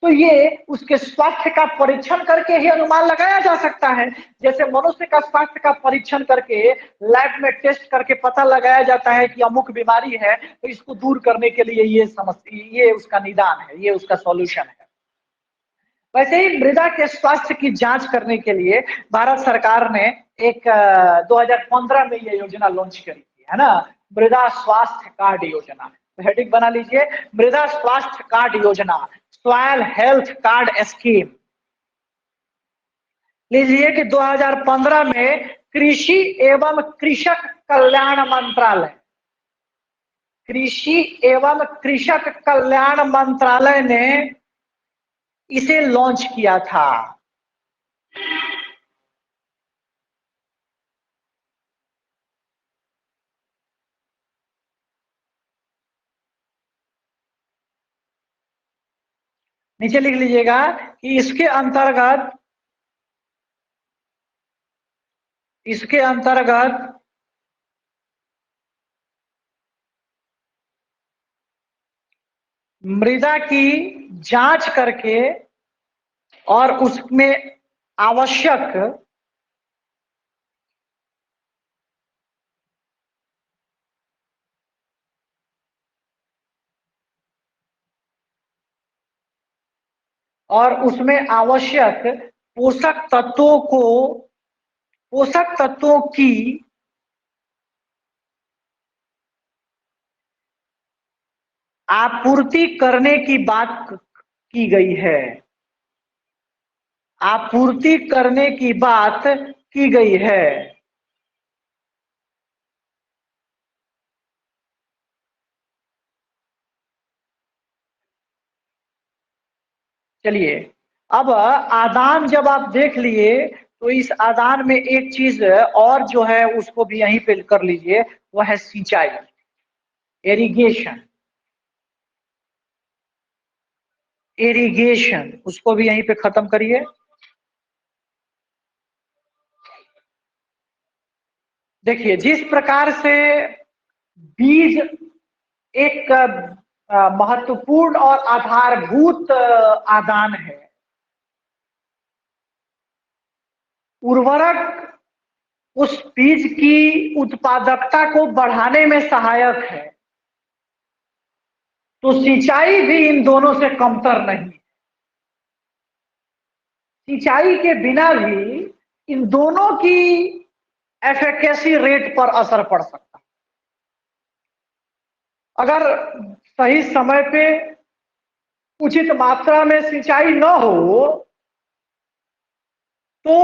तो ये उसके स्वास्थ्य का परीक्षण करके ही अनुमान लगाया जा सकता है। जैसे मनुष्य का स्वास्थ्य का परीक्षण करके लैब में टेस्ट करके पता लगाया जाता है कि अमुक बीमारी है, तो इसको दूर करने के लिए ये समस्या, ये उसका निदान है, ये उसका सॉल्यूशन है। वैसे ही मृदा के स्वास्थ्य की जांच करने के लिए भारत सरकार ने एक 2015 में ये योजना लॉन्च करी थी, है ना, मृदा स्वास्थ्य कार्ड योजना। तो हेडिंग बना लीजिए, मृदा स्वास्थ्य कार्ड योजना, सॉइल हेल्थ कार्ड स्कीम। लीजिए कि 2015 में कृषि एवं कृषक कल्याण मंत्रालय, कृषि एवं कृषक कल्याण मंत्रालय ने इसे लॉन्च किया था। नीचे लिख लीजिएगा कि इसके अंतर्गत मृदा की जांच करके और उसमें आवश्यक पोषक तत्वों को, पोषक तत्वों की आपूर्ति करने की बात की गई है, आपूर्ति करने की बात की गई है। चलिए अब आदान जब आप देख लिए, तो इस आदान में एक चीज और जो है उसको भी यहीं पे कर लीजिए, वह है सिंचाई, इरिगेशन, इरिगेशन उसको भी यहीं पे खत्म करिए। देखिए जिस प्रकार से बीज एक महत्वपूर्ण और आधारभूत आदान है, उर्वरक उस बीज की उत्पादकता को बढ़ाने में सहायक है, तो सिंचाई भी इन दोनों से कमतर नहीं। सिंचाई के बिना भी इन दोनों की एफिकेसी रेट पर असर पड़ सकता है। अगर सही समय पे उचित मात्रा में सिंचाई न हो तो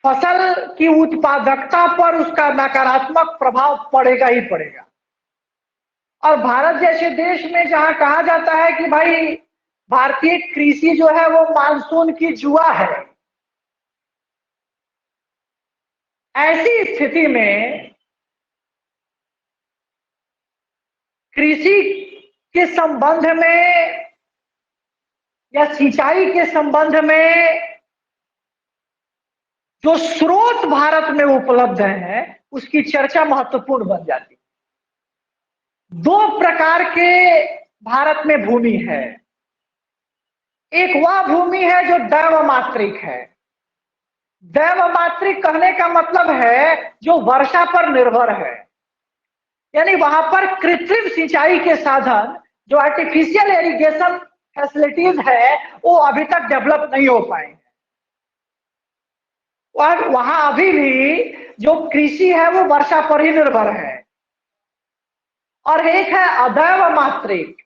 फसल की उत्पादकता पर उसका नकारात्मक प्रभाव पड़ेगा ही पड़ेगा। और भारत जैसे देश में जहां कहा जाता है कि भाई भारतीय कृषि जो है वो मानसून की जुआ है, ऐसी स्थिति में कृषि के संबंध में या सिंचाई के संबंध में जो स्रोत भारत में उपलब्ध है उसकी चर्चा महत्वपूर्ण बन जाती है। दो प्रकार के भारत में भूमि है। एक वह भूमि है जो दैवमात्रिक है। दैवमात्रिक कहने का मतलब है जो वर्षा पर निर्भर है, यानी वहां पर कृत्रिम सिंचाई के साधन जो आर्टिफिशियल इरिगेशन फैसिलिटीज है वो अभी तक डेवलप नहीं हो पाए। और वहां अभी भी जो कृषि है वो वर्षा पर ही निर्भर है। और एक है अदैव मात्रिक,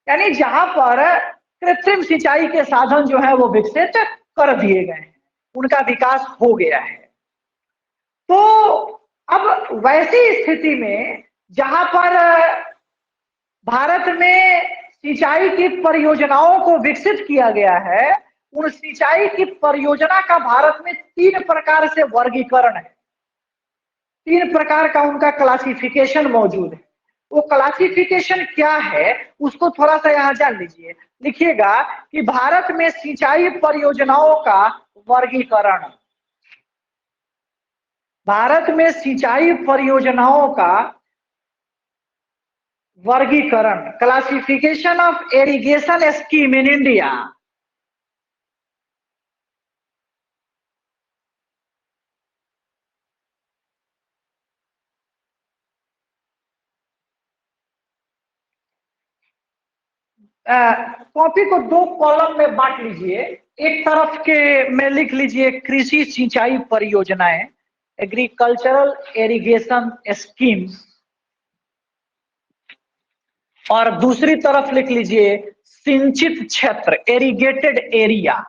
यानी जहां पर कृत्रिम सिंचाई के साधन जो है वो विकसित कर दिए गए हैं, उनका विकास हो गया है। तो अब वैसी स्थिति में जहां पर भारत में सिंचाई की परियोजनाओं को विकसित किया गया है, उन सिंचाई की परियोजना का भारत में 3 प्रकार से वर्गीकरण है। 3 प्रकार का उनका क्लासिफिकेशन मौजूद है। वो क्लासिफिकेशन क्या है उसको थोड़ा सा यहां जान लीजिए। लिखिएगा कि भारत में सिंचाई परियोजनाओं का वर्गीकरण, भारत में सिंचाई परियोजनाओं का वर्गीकरण, classification of irrigation scheme in India. Copy को 2 कॉलम में बांट लीजिए। एक तरफ के में लिख लीजिए कृषि सिंचाई परियोजनाएं, एग्रीकल्चरल इरिगेशन स्कीम्स, और दूसरी तरफ लिख लीजिए सिंचित क्षेत्र, इरिगेटेड एरिया।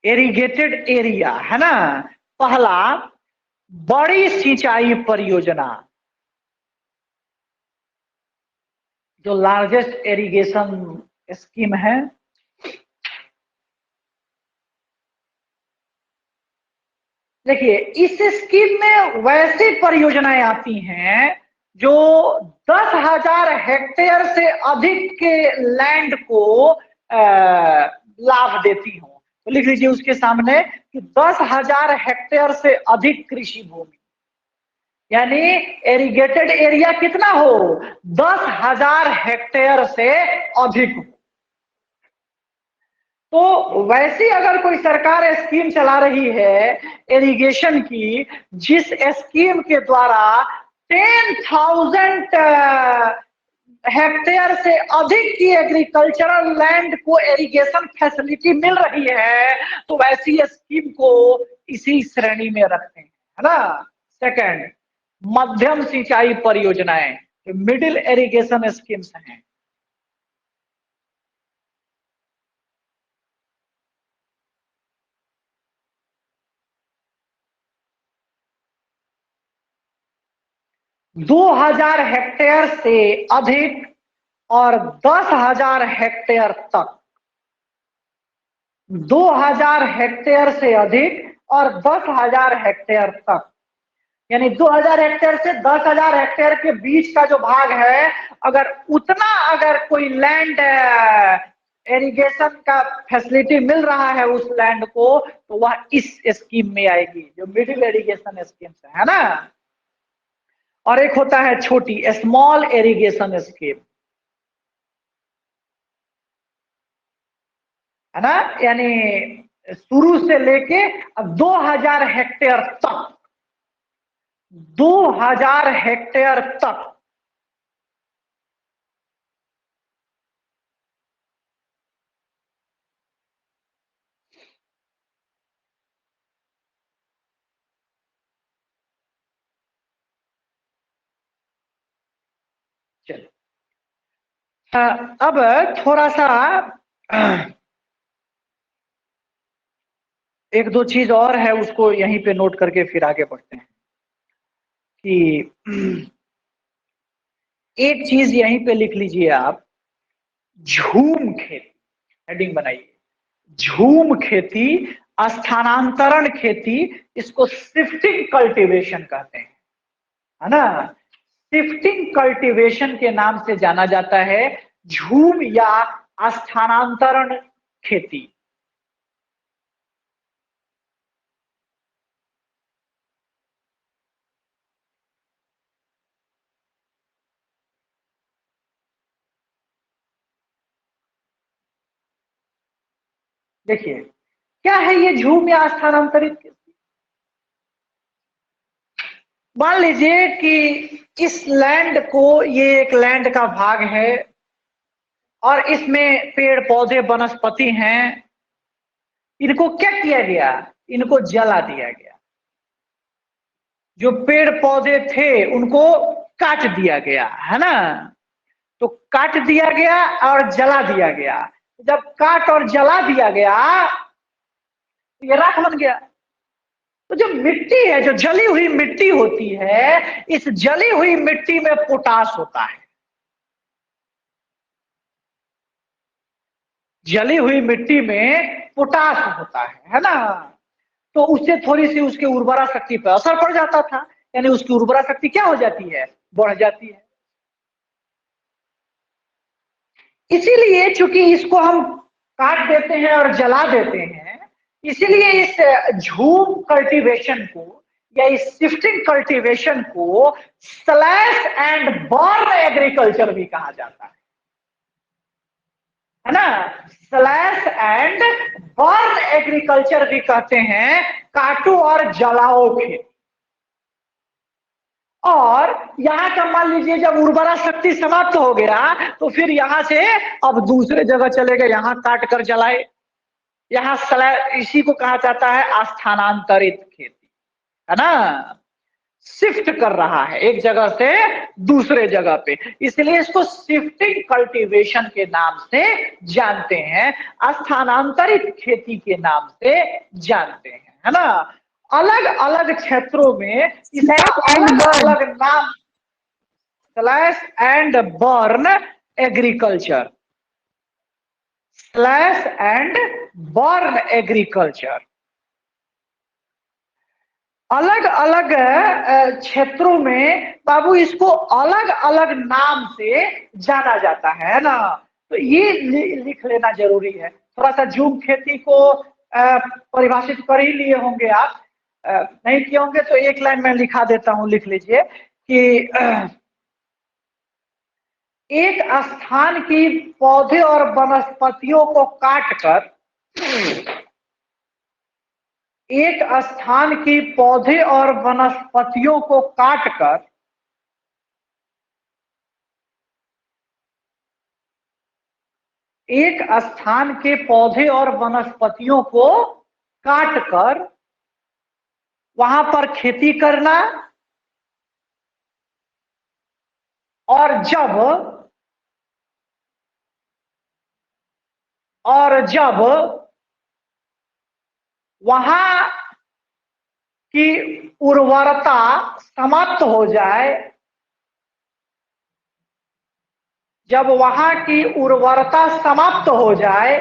इरिगेटेड एरिया है ना। पहला, बड़ी सिंचाई परियोजना, जो लार्जेस्ट इरिगेशन स्कीम है। देखिए इस स्कीम में वैसी परियोजनाएं आती हैं जो 10,000 हेक्टेयर से अधिक के लैंड को लाभ देती हो। तो लिख लीजिए उसके सामने कि 10,000 हेक्टेयर से अधिक कृषि भूमि, यानी एरिगेटेड एरिया कितना हो, 10,000 हेक्टेयर से अधिक हो। तो वैसी अगर कोई सरकार स्कीम चला रही है इरिगेशन की, जिस स्कीम के द्वारा 10,000 हेक्टेयर से अधिक की एग्रीकल्चरल लैंड को इरिगेशन फैसिलिटी मिल रही है, तो वैसी स्कीम को इसी श्रेणी में रखते हैं, है ना। सेकंड, मध्यम सिंचाई परियोजनाएं, मिडिल इरिगेशन स्कीम्स हैं। दो 2,000 हेक्टेयर से अधिक और 10,000 हेक्टेयर तक, 2,000 हेक्टेयर से अधिक और 10,000 हेक्टेयर तक, यानी 2,000 हेक्टेयर से 10,000 हेक्टेयर के बीच का जो भाग है, अगर उतना अगर कोई लैंड इरिगेशन का फैसिलिटी मिल रहा है उस लैंड को, तो वह इस स्कीम में आएगी, जो मिडिल इरिगेशन स्कीम है ना। और एक होता है छोटी, स्मॉल इरिगेशन स्कीम, है ना, यानी शुरू से लेके अब 2,000 हेक्टेयर तक, 2,000 हेक्टेयर तक। चलो अब थोड़ा सा एक दो चीज और है, उसको यहीं पे नोट करके फिर आगे बढ़ते हैं कि एक चीज यहीं पे लिख लीजिए आप, झूम खेती, हेडिंग बनाइए, झूम खेती, स्थानांतरण खेती, इसको शिफ्टिंग कल्टीवेशन कहते हैं, है ना। शिफ्टिंग कल्टीवेशन के नाम से जाना जाता है झूम या स्थानांतरण खेती। देखिए क्या है ये झूम या स्थानांतरित खेती। मान लीजिए कि इस लैंड को, ये एक लैंड का भाग है और इसमें पेड़ पौधे वनस्पति हैं, इनको क्या किया गया, इनको जला दिया गया। जो पेड़ पौधे थे उनको काट दिया गया, है ना। तो काट दिया गया और जला दिया गया। जब काट और जला दिया गया तो ये राख बन गया। तो जो मिट्टी है, जो जली हुई मिट्टी होती है, इस जली हुई मिट्टी में पोटास होता है। जली हुई मिट्टी में पोटास होता है ना। तो उससे थोड़ी सी उसकी उर्वरा शक्ति पर असर पड़ जाता था, यानी उसकी उर्वरा शक्ति क्या हो जाती है, बढ़ जाती है। इसीलिए चूंकि इसको हम काट देते हैं और जला देते हैं, इसीलिए इस झूम कल्टीवेशन को या इस शिफ्टिंग कल्टीवेशन को स्लैश एंड बर्न एग्रीकल्चर भी कहा जाता है ना। स्लैश एंड बर्न एग्रीकल्चर भी कहते हैं, काटो और जलाओ खेती। और यहाँ का मान लीजिए जब उर्वरा शक्ति समाप्त हो गया तो फिर यहां से अब दूसरे जगह चले गए, यहाँ काट कर जलाए। यहाँ इसी को कहा जाता है स्थानांतरित खेती, है ना। शिफ्ट कर रहा है एक जगह से दूसरे जगह पे, इसलिए इसको शिफ्टिंग कल्टीवेशन के नाम से जानते हैं, स्थानांतरित खेती के नाम से जानते हैं, है ना। अलग अलग क्षेत्रों में इसका अलग अलग नाम, slash and burn agriculture, slash and burn agriculture. अलग अलग क्षेत्रों में बाबू इसको अलग अलग नाम से जाना जाता है ना। तो ये लिख लेना जरूरी है। थोड़ा सा झूम खेती को परिभाषित कर ही लिए होंगे आप, नहीं किए होंगे तो एक लाइन में लिखा देता हूं, लिख लीजिए कि एक स्थान की पौधे और वनस्पतियों को काटकर, एक स्थान की पौधे और वनस्पतियों को काटकर एक स्थान के पौधे और वनस्पतियों को काटकर वहां पर खेती करना, और जब वहां की उर्वरता समाप्त हो जाए, जब वहां की उर्वरता समाप्त हो जाए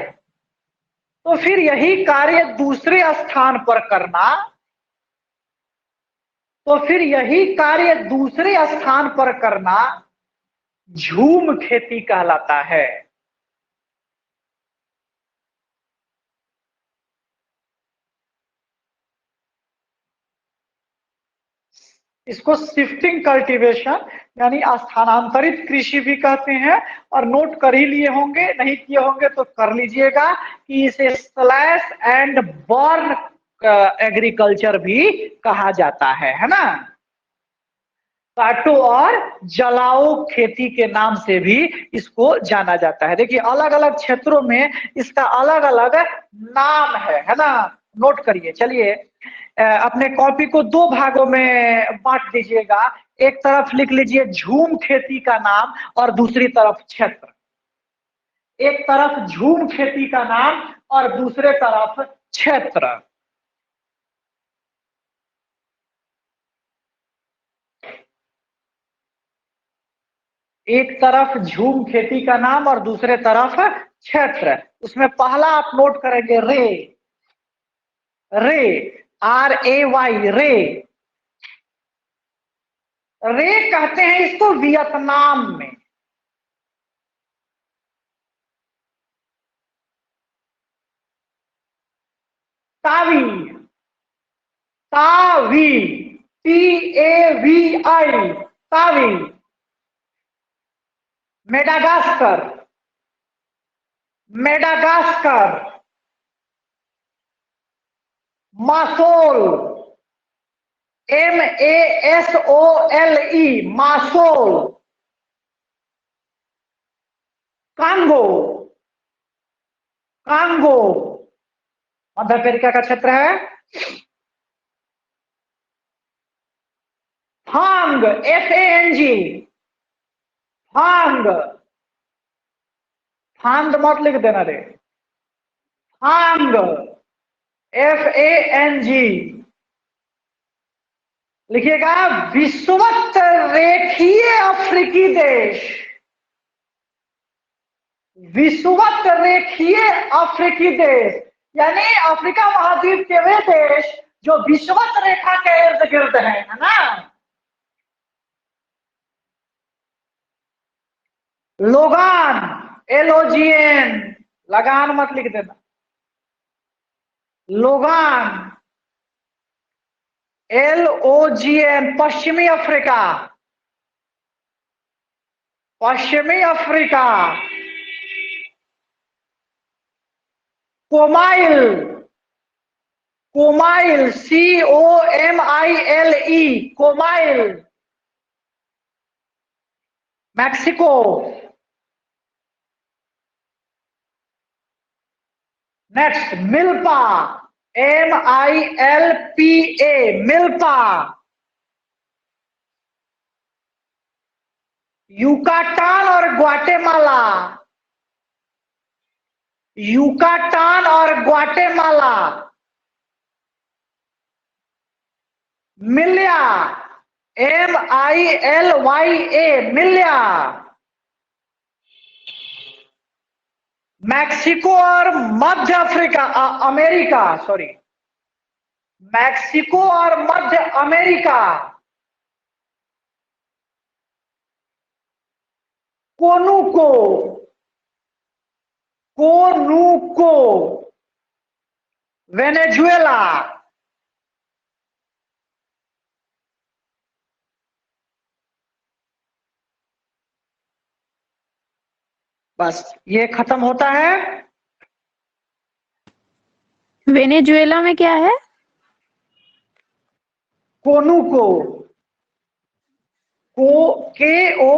तो फिर यही कार्य दूसरे स्थान पर करना, तो फिर यही कार्य दूसरे स्थान पर करना झूम खेती कहलाता है। इसको शिफ्टिंग कल्टीवेशन यानी स्थानांतरित कृषि भी कहते हैं। और नोट कर ही लिए होंगे, नहीं किए होंगे तो कर लीजिएगा कि इसे स्लैश एंड बर्न एग्रीकल्चर भी कहा जाता है ना। काटो और जलाओ खेती के नाम से भी इसको जाना जाता है। देखिए अलग अलग क्षेत्रों में इसका अलग अलग नाम है ना। नोट करिए। चलिए अपने कॉपी को दो भागों में बांट दीजिएगा। एक तरफ लिख लीजिए झूम खेती का नाम और दूसरी तरफ क्षेत्र। एक तरफ झूम खेती का नाम और दूसरे तरफ क्षेत्र। एक तरफ झूम खेती का नाम और दूसरे तरफ क्षेत्र। उसमें पहला आप नोट करेंगे रे, रे, RAY, रे। रे कहते हैं इसको वियतनाम में। Tawi, Tavi, TAVI, Tavi. Madagascar, Madagascar. Masole, MASOLE, Masole. Congo, Congo मध्य अमेरिका का क्षेत्र है। फांग, FANG, फांग। फांग मत लिख देना रे, फांग, FANG लिखिएगा। विषुवत रेखीय अफ्रीकी देश, विषुवत रेखीय अफ्रीकी देश, यानी अफ्रीका महाद्वीप के वे देश जो विषुवत रेखा के इर्द गिर्द है ना। लोगान, LOGN, लगान मत लिख देना। लोगान, LOGN, पश्चिमी अफ्रीका, पश्चिमी Africa. Comile, Comile, COMILE, Comile, Mexico. Next Milpa, MILPA, Milpa. Yucatan और ग्वाटेमाला, यूकाटान और ग्वाटेमाला। मिल्या, MILYA, मिल्या। मैक्सिको और मध्य अफ्रीका, अमेरिका, सॉरी, मैक्सिको और मध्य अमेरिका। कोनुको, कोनुको, वेनेजुएला। बस ये खत्म होता है। वेनेजुएला में क्या है? कोनुको, KONUKO।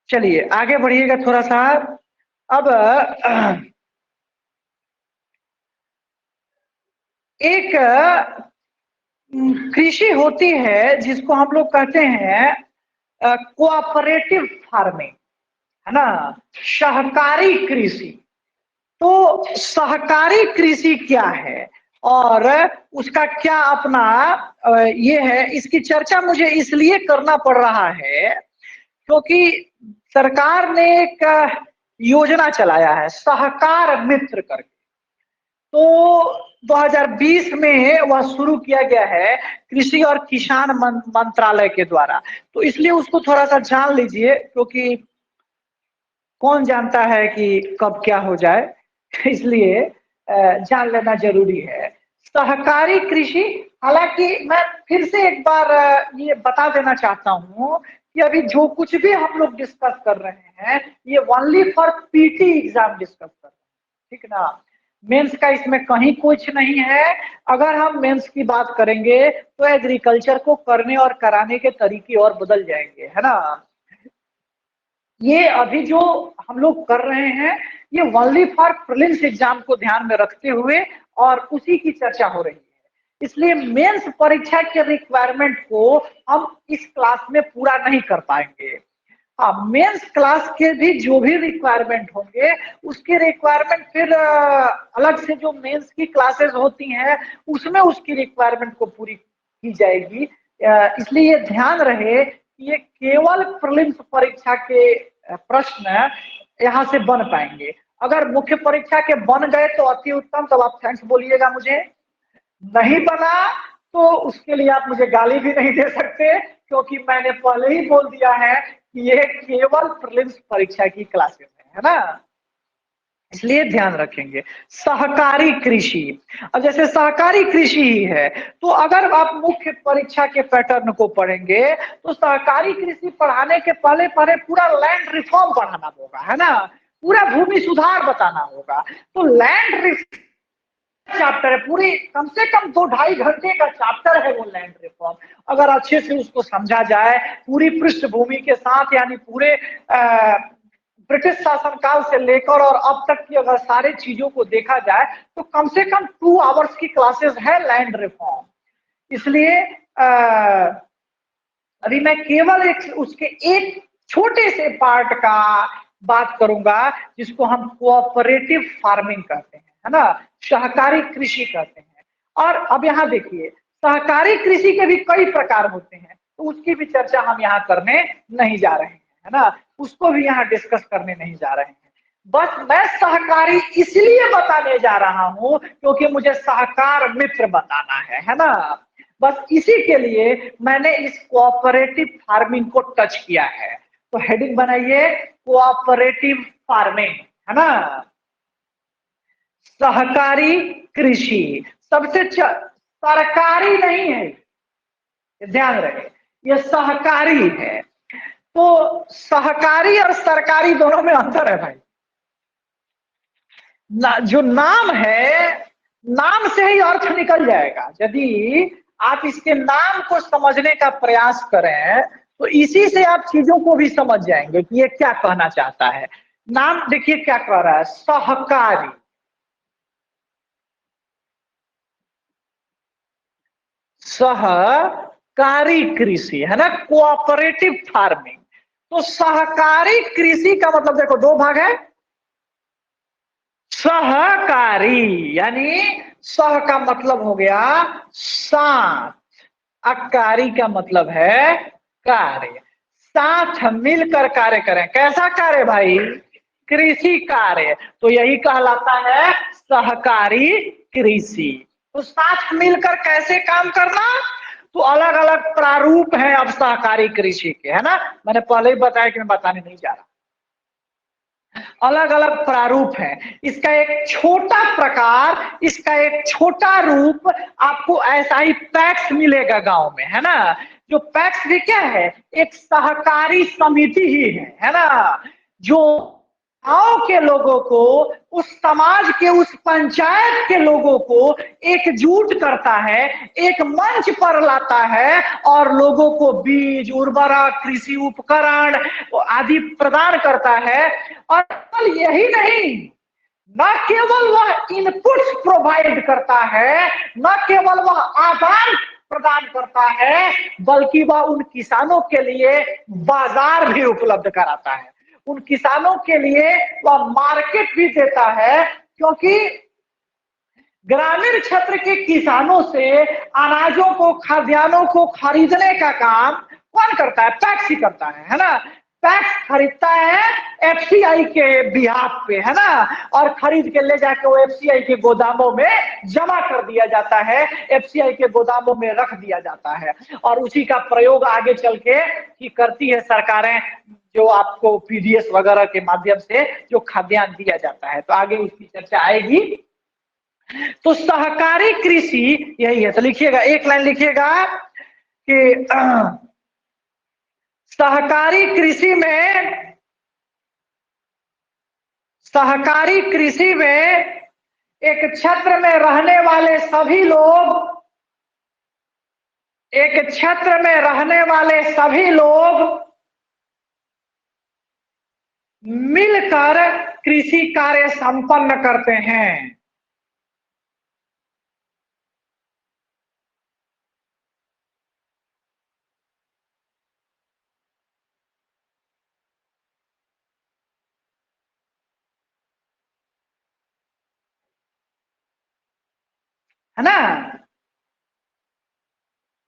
चलिए आगे बढ़िएगा थोड़ा सा। अब एक कृषि होती है जिसको हम लोग कहते हैं कोऑपरेटिव फार्मिंग, है ना, सहकारी कृषि। तो सहकारी कृषि क्या है और उसका क्या अपना ये है, इसकी चर्चा मुझे इसलिए करना पड़ रहा है क्योंकि सरकार ने एक योजना चलाया है सहकार मित्र करके। तो 2020 में वह शुरू किया गया है कृषि और किसान मंत्रालय के द्वारा। तो इसलिए उसको थोड़ा सा जान लीजिए क्योंकि कौन जानता है कि कब क्या हो जाए, इसलिए जान लेना जरूरी है। सहकारी कृषि, हालांकि मैं फिर से एक बार ये बता देना चाहता हूँ कि अभी जो कुछ भी हम लोग डिस्कस कर रहे हैं ये only for PT exam discuss कर रहे हैं, ठीक ना। मेंस का इसमें कहीं कुछ नहीं है। अगर हम मेंस की बात करेंगे तो एग्रीकल्चर को करने और कराने के तरीके और बदल जाएंगे, है ना। ये अभी जो हम लोग कर रहे हैं ये ओनली फॉर प्रीलिम्स एग्जाम को ध्यान में रखते हुए और उसी की चर्चा हो रही है। इसलिए मेंस परीक्षा के रिक्वायरमेंट को हम इस क्लास में पूरा नहीं कर पाएंगे। हाँ, मेंस क्लास के भी जो भी रिक्वायरमेंट होंगे उसके रिक्वायरमेंट फिर अलग से जो मेंस की क्लासेस होती हैं उसमें उसकी रिक्वायरमेंट को पूरी की जाएगी। इसलिए ये ध्यान रहे कि ये केवल प्रीलिम्स परीक्षा के प्रश्न यहाँ से बन पाएंगे। अगर मुख्य परीक्षा के बन गए तो अति उत्तम, तब आप थैंक्स बोलिएगा मुझे। नहीं बना तो उसके लिए आप मुझे गाली भी नहीं दे सकते, क्योंकि मैंने पहले ही बोल दिया है कि ये केवल प्रीलिम्स परीक्षा की क्लासेस है ना। इसलिए ध्यान रखेंगे। सहकारी कृषि, अब जैसे सहकारी कृषि ही है तो अगर आप मुख्य परीक्षा के पैटर्न को पढ़ेंगे तो सहकारी कृषि पढ़ाने के पहले पहले पूरा लैंड रिफॉर्म पढ़ाना होगा, है ना, पूरा भूमि सुधार बताना होगा। तो लैंड चैप्टर है, पूरी कम से कम 2-2.5 घंटे का चैप्टर है वो लैंड रिफॉर्म। अगर अच्छे से उसको समझा जाए पूरी पृष्ठभूमि के साथ, यानी पूरे ब्रिटिश शासनकाल से लेकर और अब तक की अगर सारे चीजों को देखा जाए तो कम से कम 2 आवर्स की क्लासेस है लैंड रिफॉर्म। इसलिए अभी मैं केवल उसके एक छोटे से पार्ट का बात करूंगा जिसको हम कोऑपरेटिव फार्मिंग कहते हैं, है ना, सहकारी कृषि कहते हैं। और अब यहाँ देखिए, सहकारी कृषि के भी कई प्रकार होते हैं, तो उसकी भी चर्चा हम यहाँ करने नहीं जा रहे हैं, है ना, उसको भी यहाँ डिस्कस करने नहीं जा रहे हैं। बस मैं सहकारी इसलिए बताने जा रहा हूं क्योंकि मुझे सहकार मित्र बताना है ना। बस इसी के लिए मैंने इस कोऑपरेटिव फार्मिंग को टच किया है। तो हेडिंग बनाइए कोऑपरेटिव फार्मिंग, है ना, सहकारी कृषि। सबसे सरकारी नहीं है, ध्यान रहे, ये सहकारी है। तो सहकारी और सरकारी दोनों में अंतर है भाई। जो नाम है, नाम से ही अर्थ निकल जाएगा। यदि आप इसके नाम को समझने का प्रयास करें तो इसी से आप चीजों को भी समझ जाएंगे कि ये क्या कहना चाहता है। नाम देखिए क्या कह रहा है, सहकारी, सहकारी कृषि, है ना, कोऑपरेटिव फार्मिंग। तो सहकारी कृषि का मतलब देखो 2 भाग है। सहकारी यानी सह का मतलब हो गया साथ, अकारी का मतलब है कार्य, साथ मिलकर कार्य करें। कैसा कार्य भाई? कृषि कार्य। तो यही कहलाता है सहकारी कृषि। तो साथ मिलकर कैसे काम करना, तो अलग अलग प्रारूप है अब सहकारी कृषि के, है ना, मैंने पहले ही बताया कि मैं बताने नहीं जा रहा। अलग अलग प्रारूप है। इसका एक छोटा प्रकार, इसका एक छोटा रूप आपको ऐसा ही पैक्स मिलेगा गांव में, है ना। जो पैक्स भी क्या है, एक सहकारी समिति ही है ना, जो गांव के लोगों को, उस समाज के, उस पंचायत के लोगों को एकजुट करता है, एक मंच पर लाता है और लोगों को बीज, उर्वरक, कृषि उपकरण आदि प्रदान करता है। और केवल यही नहीं, न केवल वह इनपुट्स प्रोवाइड करता है, न केवल वह आदान प्रदान करता है, बल्कि वह उन किसानों के लिए बाजार भी उपलब्ध कराता है। उन किसानों के लिए वह मार्केट भी देता है, क्योंकि ग्रामीण क्षेत्र के किसानों से अनाजों को, खाद्यान्नों को खरीदने का काम कौन करता है? पैक्स ही करता है ना। पैक्स खरीदता है एफसीआई के बिहाफ पे, है ना, और खरीद के ले जाके वो एफसीआई के गोदामों में जमा कर दिया जाता है, एफसीआई के गोदामों में रख दिया जाता है, और उसी का प्रयोग आगे चल के की करती है सरकारें, जो आपको पीडीएस वगैरह के माध्यम से जो खाद्यान्न दिया जाता है। तो आगे उसकी चर्चा आएगी। तो सहकारी कृषि यही है। तो लिखिएगा, एक लाइन लिखिएगा कि सहकारी कृषि में, सहकारी कृषि में एक क्षेत्र में रहने वाले सभी लोग, एक क्षेत्र में रहने वाले सभी लोग मिलकर कृषि कार्य संपन्न करते हैं। है ना।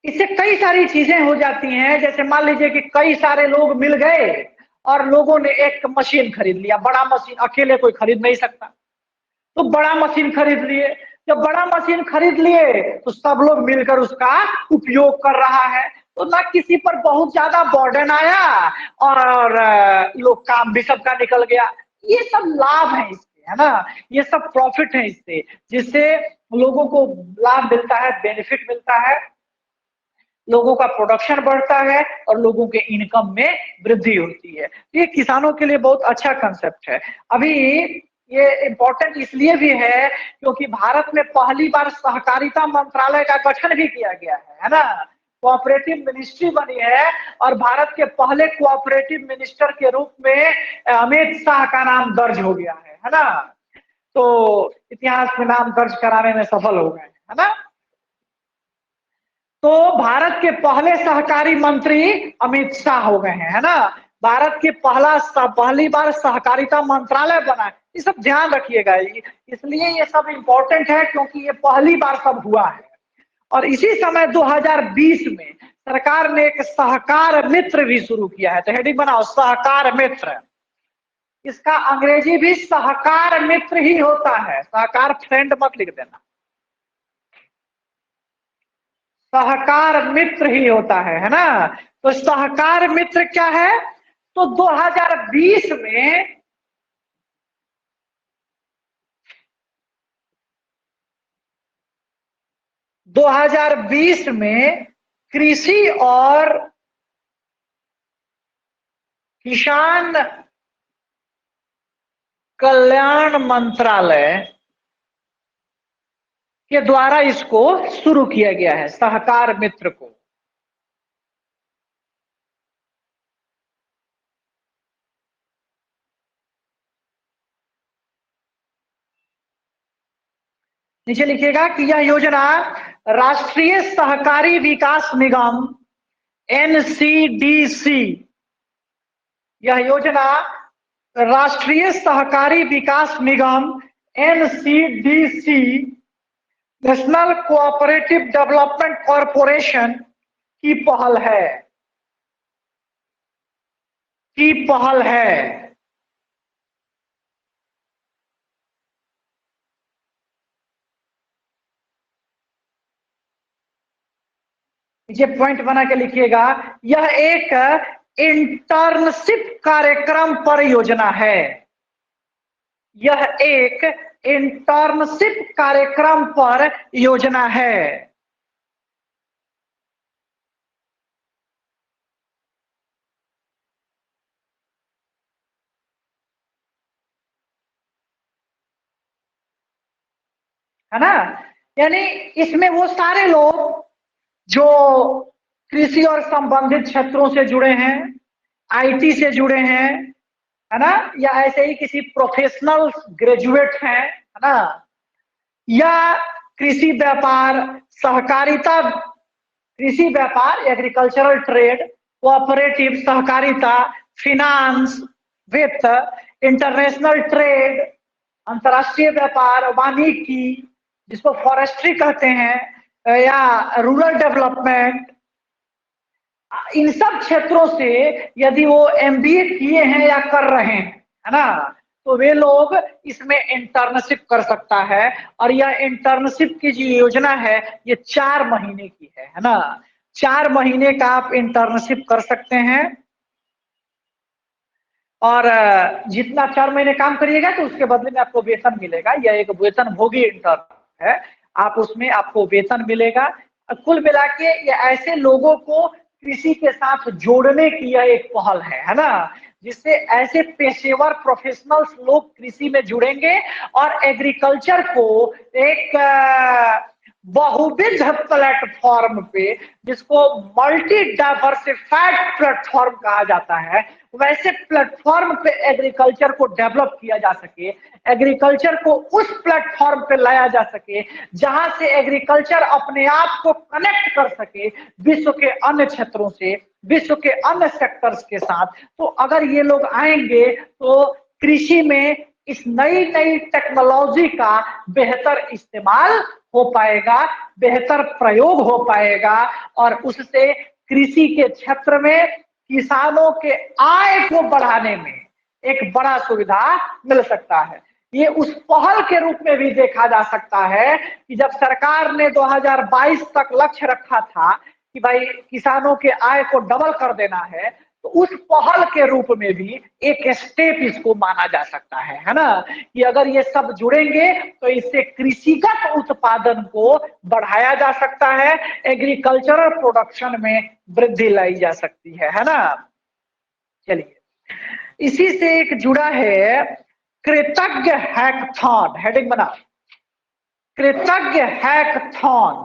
इससे कई सारी चीजें हो जाती हैं, जैसे मान लीजिए कि कई सारे लोग मिल गए और लोगों ने एक मशीन खरीद लिया, बड़ा मशीन, अकेले कोई खरीद नहीं सकता, तो बड़ा मशीन खरीद लिए। जब बड़ा मशीन खरीद लिए तो सब लोग मिलकर उसका उपयोग कर रहा है, तो ना किसी पर बहुत ज्यादा बर्डन आया और लोग काम भी सबका निकल गया। ये सब लाभ है इसके, है ना, ये सब प्रॉफिट है इससे, जिससे लोगों को लाभ मिलता है, बेनिफिट मिलता है, लोगों का प्रोडक्शन बढ़ता है और लोगों के इनकम में वृद्धि होती है। ये किसानों के लिए बहुत अच्छा कंसेप्ट है। अभी ये इम्पोर्टेंट इसलिए भी है क्योंकि भारत में पहली बार सहकारिता मंत्रालय का गठन भी किया गया है ना, कोऑपरेटिव मिनिस्ट्री बनी है और भारत के पहले कोऑपरेटिव मिनिस्टर के रूप में अमित शाह का नाम दर्ज हो गया है ना। तो इतिहास में नाम दर्ज कराने में सफल हो गए, है ना। तो भारत के पहले सहकारी मंत्री अमित शाह हो गए हैं, है ना। भारत के पहली बार सहकारिता मंत्रालय बना है, ये सब ध्यान रखिएगा, इसलिए ये सब इंपॉर्टेंट है क्योंकि ये पहली बार सब हुआ है। और इसी समय 2020 में सरकार ने एक सहकार मित्र भी शुरू किया है, तो हेडिंग बनाओ सहकार मित्र। इसका अंग्रेजी भी सहकार मित्र ही होता है, सहकार फ्रेंड मत लिख देना, सहकार मित्र ही होता है ना। तो सहकार मित्र क्या है, तो 2020 में कृषि और किसान कल्याण मंत्रालय के द्वारा इसको शुरू किया गया है, सहकार मित्र को। नीचे लिखिएगा कि यह योजना राष्ट्रीय सहकारी विकास निगम एनसीडीसी, यह योजना राष्ट्रीय सहकारी विकास निगम NCDC, national cooperative development corporation की पहल है। ये पॉइंट बना के लिखिएगा, यह एक इंटर्नशिप कार्यक्रम परियोजना है, यह एक इंटर्नशिप कार्यक्रम पर योजना है। है ना, यानी इसमें वो सारे लोग जो कृषि और संबंधित क्षेत्रों से जुड़े हैं, आईटी से जुड़े हैं, है ना, या ऐसे ही किसी प्रोफेशनल ग्रेजुएट हैं, है ना, या कृषि व्यापार, सहकारिता, कृषि व्यापार, एग्रीकल्चरल ट्रेड, कोऑपरेटिव, सहकारिता, फिनांस, वित्त, इंटरनेशनल ट्रेड, अंतरराष्ट्रीय व्यापार, वानिकी जिसको फॉरेस्ट्री कहते हैं, या रूरल डेवलपमेंट, इन सब क्षेत्रों से यदि वो एमबीए किए हैं या कर रहे हैं, है ना, तो वे लोग इसमें इंटर्नशिप कर सकता है। और यह इंटर्नशिप की जो योजना है ये 4 महीने की है ना, 4 महीने का आप इंटर्नशिप कर सकते हैं और जितना 4 महीने काम करिएगा तो उसके बदले में आपको वेतन मिलेगा। यह एक वेतन भोगी इंटर्न है, आप उसमें आपको वेतन मिलेगा। कुल मिला के ये ऐसे लोगों को कृषि के साथ जोड़ने की यह एक पहल है ना, जिससे ऐसे पेशेवर प्रोफेशनल्स लोग कृषि में जुड़ेंगे और एग्रीकल्चर को एक बहुविध प्लेटफॉर्म पे, जिसको मल्टी डाइवर्सिफाइड प्लेटफॉर्म कहा जाता है, वैसे प्लेटफॉर्म पे एग्रीकल्चर को डेवलप किया जा सके, एग्रीकल्चर को उस प्लेटफॉर्म पे लाया जा सके जहां से एग्रीकल्चर अपने आप को कनेक्ट कर सके विश्व के अन्य क्षेत्रों से, विश्व के अन्य सेक्टर्स के साथ। तो अगर ये लोग आएंगे तो कृषि में इस नई नई टेक्नोलॉजी का बेहतर इस्तेमाल हो पाएगा, बेहतर प्रयोग हो पाएगा और उससे कृषि के क्षेत्र में किसानों के आय को बढ़ाने में एक बड़ा सुविधा मिल सकता है। ये उस पहल के रूप में भी देखा जा सकता है कि जब सरकार ने 2022 तक लक्ष्य रखा था कि भाई किसानों के आय को डबल कर देना है, तो उस पहल के रूप में भी एक स्टेप इसको माना जा सकता है ना, कि अगर ये सब जुड़ेंगे तो इससे कृषिगत उत्पादन को बढ़ाया जा सकता है, एग्रीकल्चरल प्रोडक्शन में वृद्धि लाई जा सकती है ना। चलिए, इसी से एक जुड़ा है कृतज्ञ हैकथॉन, हेडिंग बना, कृतज्ञ हैकथॉन।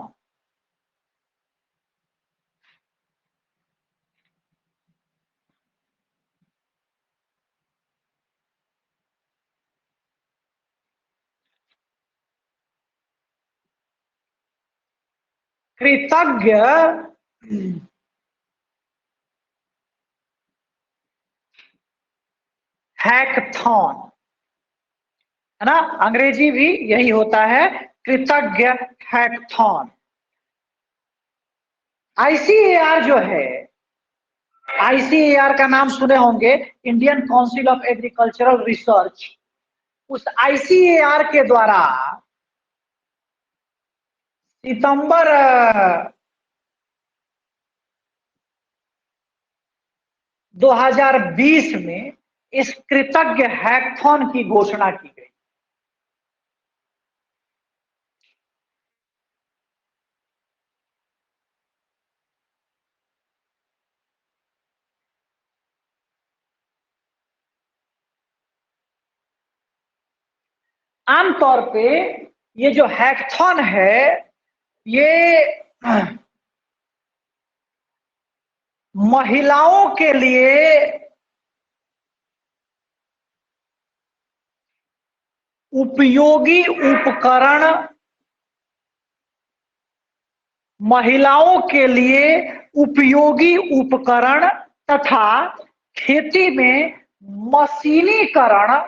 कृतज्ञ हैकथॉन है ना, अंग्रेजी भी यही होता है, कृतज्ञ हैकथॉन। आईसीएआर जो है, आईसीएआर का नाम सुने होंगे, Indian council of agricultural research. उस आईसीएआर के द्वारा सितंबर 2020 में इस कृतज्ञ हैकथॉन की घोषणा की गई। आमतौर पे ये जो हैकथॉन है, ये महिलाओं के लिए उपयोगी उपकरण, महिलाओं के लिए उपयोगी उपकरण तथा खेती में मशीनीकरण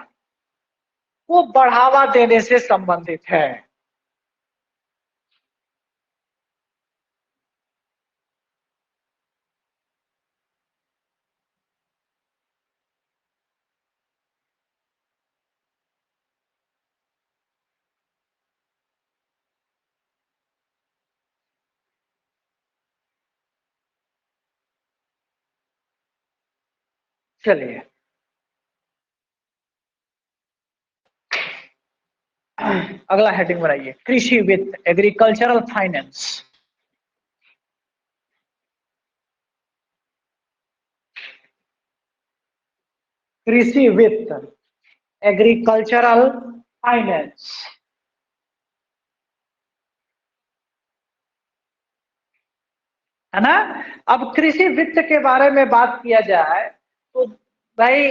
को बढ़ावा देने से संबंधित है। चलिए, अगला हेडिंग बनाइए, कृषि वित्त, एग्रीकल्चरल फाइनेंस। कृषि वित्त, एग्रीकल्चरल फाइनेंस है ना। अब कृषि वित्त के बारे में बात किया जाए तो भाई,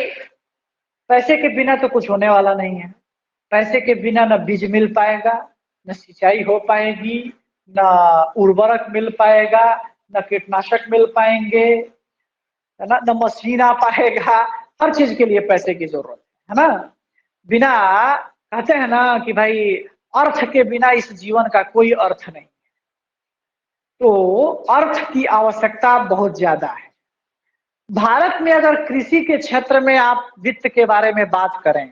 पैसे के बिना तो कुछ होने वाला नहीं है। पैसे के बिना न बीज मिल पाएगा, न सिंचाई हो पाएगी, न उर्वरक मिल पाएगा, न कीटनाशक मिल पाएंगे, है ना, न मशीन आ पाएगा। हर चीज के लिए पैसे की जरूरत है ना। बिना, कहते हैं ना कि भाई अर्थ के बिना इस जीवन का कोई अर्थ नहीं, तो अर्थ की आवश्यकता बहुत ज्यादा है। भारत में अगर कृषि के क्षेत्र में आप वित्त के बारे में बात करें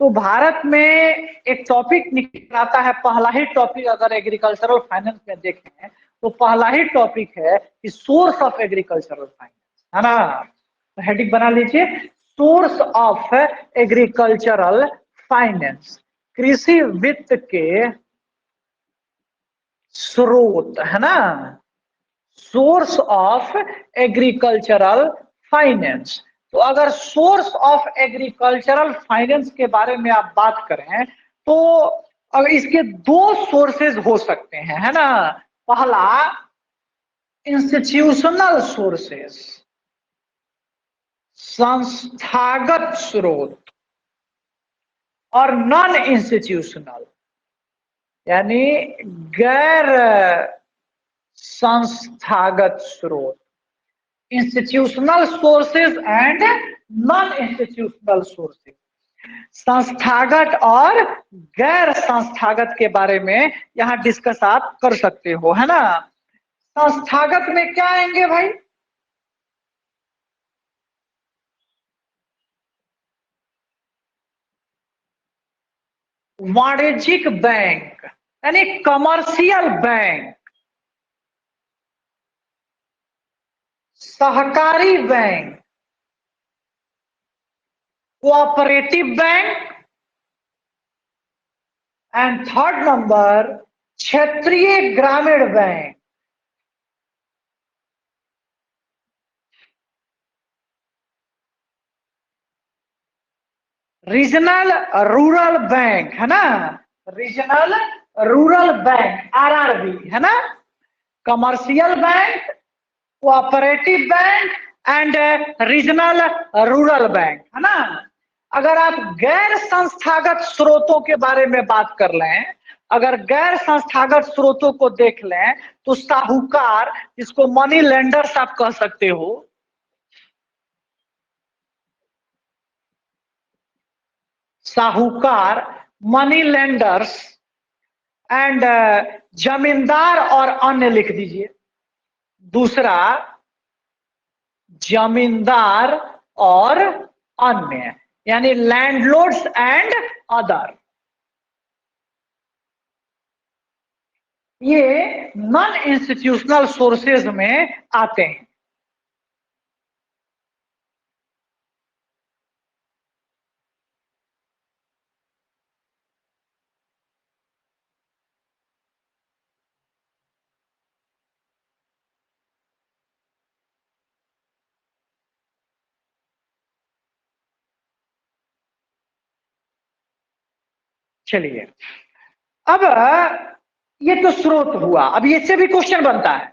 तो भारत में एक टॉपिक निकल आता है, पहला ही टॉपिक अगर एग्रीकल्चरल फाइनेंस में देखें तो पहला ही टॉपिक है कि सोर्स ऑफ एग्रीकल्चरल फाइनेंस, है ना। तो हेडिंग बना लीजिए, सोर्स ऑफ एग्रीकल्चरल फाइनेंस, कृषि वित्त के स्रोत, है ना, सोर्स ऑफ एग्रीकल्चरल फाइनेंस। तो अगर सोर्स ऑफ एग्रीकल्चरल फाइनेंस के बारे में आप बात करें तो अब इसके दो सोर्सेज हो सकते हैं, है ना। पहला इंस्टीट्यूशनल सोर्सेस, संस्थागत स्रोत, और नॉन इंस्टीट्यूशनल यानी गैर संस्थागत स्रोत, institutional sources and non institutional sources. संस्थागत और गैर संस्थागत के बारे में यहाँ डिस्कस आप कर सकते हो, है ना। संस्थागत में क्या आएंगे भाई? वाणिज्यिक बैंक यानी कमर्शियल बैंक, सहकारी bank, cooperative bank, and third number क्षेत्रीय ग्रामीण बैंक। रीजनल रूरल बैंक है ना, रीजनल रूरल बैंक आरआरबी है ना, commercial bank, cooperative bank and regional rural bank, है ना। अगर आप गैर संस्थागत स्रोतों के बारे में बात कर लें, अगर गैर संस्थागत स्रोतों को देख लें तो साहूकार, जिसको मनी लेंडर्स आप कह सकते हो, साहूकार, मनी लेंडर्स एंड जमींदार और अन्य लिख दीजिए। दूसरा जमींदार और अन्य यानी लैंडलॉर्ड्स एंड अदर, ये नॉन इंस्टीट्यूशनल सोर्सेज में आते हैं। चलिए, अब ये तो स्रोत हुआ। अब इससे भी क्वेश्चन बनता है,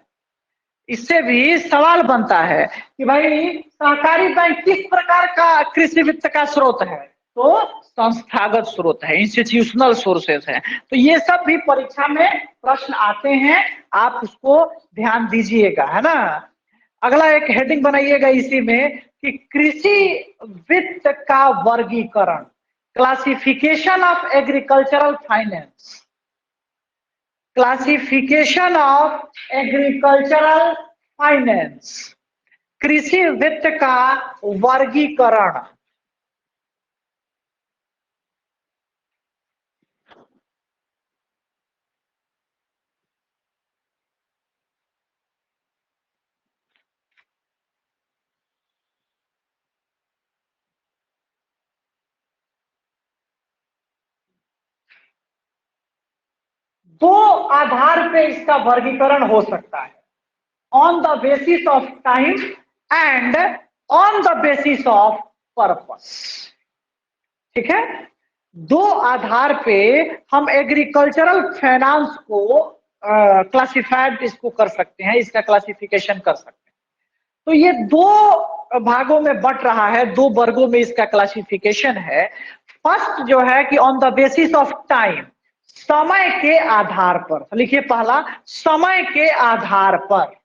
इससे भी सवाल बनता है कि भाई सहकारी बैंक किस प्रकार का कृषि वित्त का स्रोत है? तो संस्थागत स्रोत है, इंस्टीट्यूशनल सोर्सेस है। तो ये सब भी परीक्षा में प्रश्न आते हैं, आप उसको ध्यान दीजिएगा, है ना। अगला एक हेडिंग बनाइएगा इसी में कि कृषि वित्त का वर्गीकरण, classification of agricultural finance, classification of agricultural finance, कृषि वित्त का वर्गीकरण। दो आधार पे इसका वर्गीकरण हो सकता है, on the basis of time and on the basis of purpose. ठीक है, दो आधार पे हम एग्रीकल्चरल फाइनेंस को क्लासिफाइड इसको कर सकते हैं, इसका क्लासिफिकेशन कर सकते हैं। तो ये दो भागों में बट रहा है, दो वर्गों में इसका क्लासिफिकेशन है। फर्स्ट जो है कि on the basis of time, समय के आधार पर। लिखिए पहला, समय के आधार पर।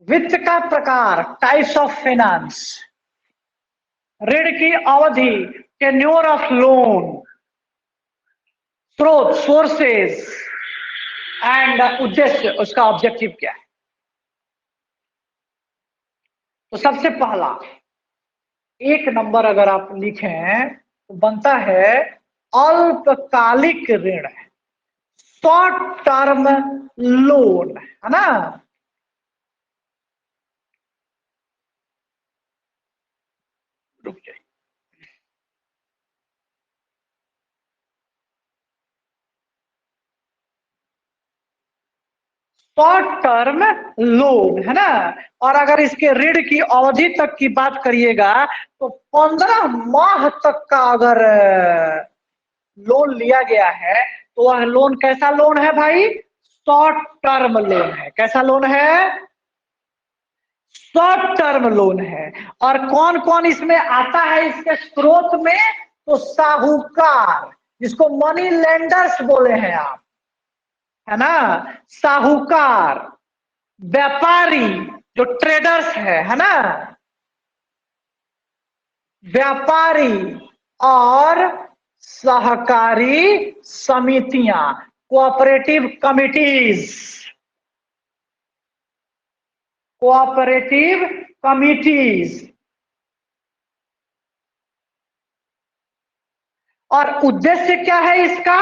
वित्त का प्रकार, टाइप्स ऑफ फाइनेंस, ऋण की अवधि, टेन्योर ऑफ लोन, स्रोत, सोर्सेज एंड उद्देश्य, उसका ऑब्जेक्टिव क्या है। तो सबसे पहला एक नंबर अगर आप लिखें तो बनता है अल्पकालिक ऋण, शॉर्ट टर्म लोन, है ना। रुक जाइए, शॉर्ट टर्म लोन, है ना। और अगर इसके ऋण की अवधि तक की बात करिएगा तो 15 माह तक का अगर लोन लिया गया है तो वह लोन कैसा लोन है भाई? शॉर्ट टर्म लोन है। कैसा लोन है? शॉर्ट टर्म लोन है। और कौन कौन इसमें आता है इसके स्रोत में? तो साहूकार, जिसको मनी लेंडर्स बोले हैं आप, है ना। साहूकार, व्यापारी जो ट्रेडर्स है ना, व्यापारी, और सहकारी समितियां, कोऑपरेटिव कमिटीज, कोऑपरेटिव कमिटीज। और उद्देश्य क्या है इसका?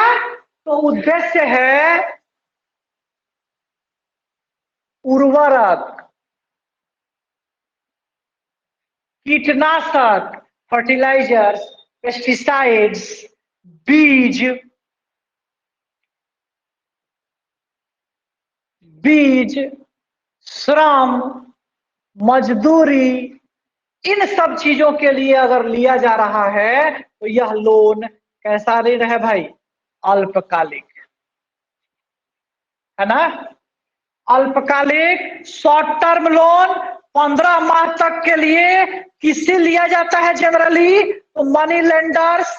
तो उद्देश्य है उर्वरक, कीटनाशक, फर्टिलाइजर्स, पेस्टिसाइड्स, बीज, बीज, श्रम, मजदूरी, इन सब चीजों के लिए अगर लिया जा रहा है तो यह लोन कैसा ऋण है भाई? अल्पकालिक, है ना। अल्पकालिक शॉर्ट टर्म लोन 15 माह तक के लिए किससे लिया जाता है जनरली? तो money lenders,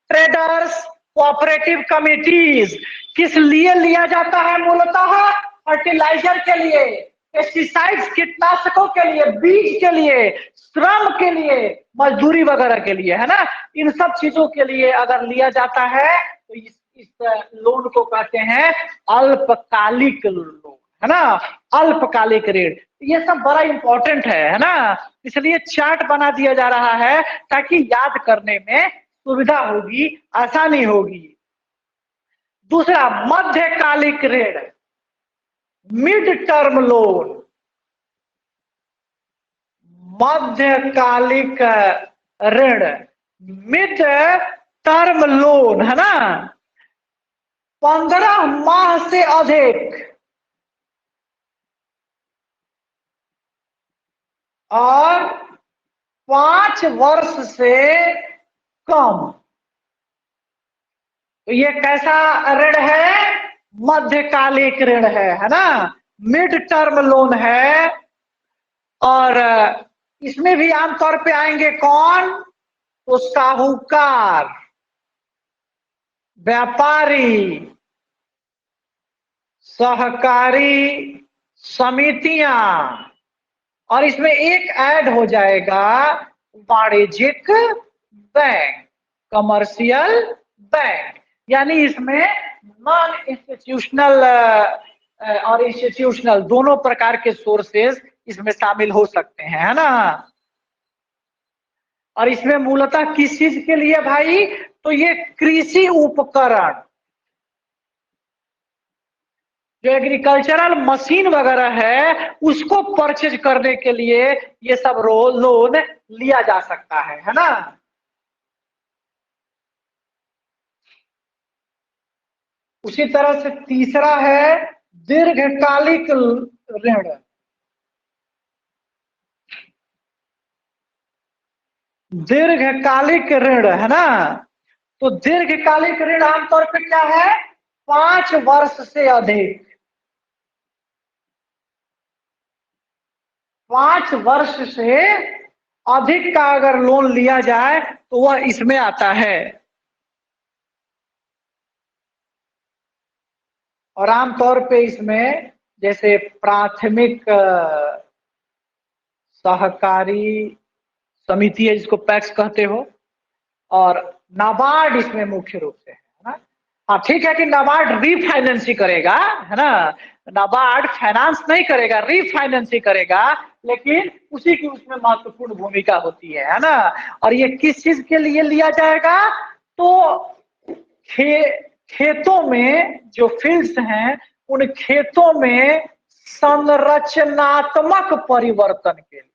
traders, cooperative committees. किस लिए लिया जाता है? मूलतः फर्टिलाइजर के लिए, पेस्टिसाइड्स कीटनाशकों के लिए, बीज के लिए, श्रम के लिए, मजदूरी वगैरह के लिए, है ना। इन सब चीजों के लिए अगर लिया जाता है तो इस लोन को कहते हैं अल्पकालिक लोन, है ना। अल्पकालिक ऋण, ये सब बड़ा इंपॉर्टेंट है ना। इसलिए चार्ट बना दिया जा रहा है ताकि याद करने में सुविधा होगी, आसानी होगी। दूसरा, मध्यकालिक ऋण, मिड टर्म लोन। मध्यकालिक ऋण, मिड टर्म लोन, है ना। 15 माह से अधिक और 5 वर्ष से कम। तो ये कैसा ऋण है? मध्यकालिक ऋण है ना। मिड टर्म लोन है। और इसमें भी आमतौर पे आएंगे कौन? तो साहूकार, व्यापारी, सहकारी समितियां, और इसमें एक ऐड हो जाएगा वाणिज्यिक बैंक, कमर्शियल बैंक। यानी इसमें नॉन इंस्टीट्यूशनल और इंस्टीट्यूशनल दोनों प्रकार के सोर्सेज इसमें शामिल हो सकते हैं, है ना। और इसमें मूलतः किस चीज के लिए भाई? तो ये कृषि उपकरण, जो एग्रीकल्चरल मशीन वगैरह है उसको परचेज करने के लिए ये सब लोन लिया जा सकता है ना। उसी तरह से तीसरा है दीर्घकालिक ऋण। दीर्घकालिक ऋण, है ना। तो दीर्घकालिक ऋण आमतौर पे क्या है? 5 वर्ष से अधिक। 5 वर्ष से अधिक का अगर लोन लिया जाए तो वह इसमें आता है। और आमतौर पे इसमें जैसे प्राथमिक सहकारी समिति है जिसको पैक्स कहते हो, और नाबार्ड इसमें मुख्य रूप से है ना। हाँ ठीक है कि नाबार्ड रीफाइनेंस ही करेगा, है ना। नाबार्ड फाइनेंस नहीं करेगा, रीफाइनेंस ही करेगा, लेकिन उसी की उसमें महत्वपूर्ण भूमिका होती है ना। और ये किस चीज के लिए लिया जाएगा? तो खेतों में जो फील्ड्स हैं उन खेतों में संरचनात्मक परिवर्तन के लिए,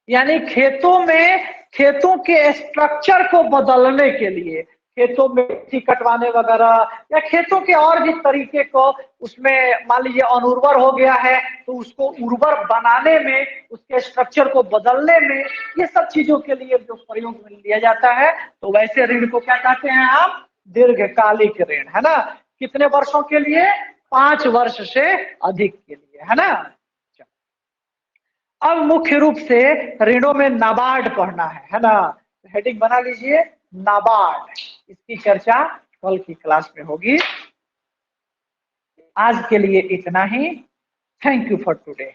यानी खेतों में खेतों के स्ट्रक्चर को बदलने के लिए, खेतों में मिट्टी कटवाने वगैरह, या खेतों के और भी तरीके को, उसमें मान लीजिए अनुर्वर हो गया है तो उसको उर्वर बनाने में, उसके स्ट्रक्चर को बदलने में, ये सब चीजों के लिए जो प्रयोग में लिया जाता है। तो वैसे ऋण को क्या कहते हैं हम? दीर्घकालिक ऋण, है ना। कितने वर्षों के लिए? 5 वर्ष से अधिक के लिए, है ना। अब मुख्य रूप से ऋणों में नाबार्ड पढ़ना है ना। हेडिंग बना लीजिए, नाबार्ड। इसकी चर्चा कल की क्लास में होगी। आज के लिए इतना ही। Thank you for today.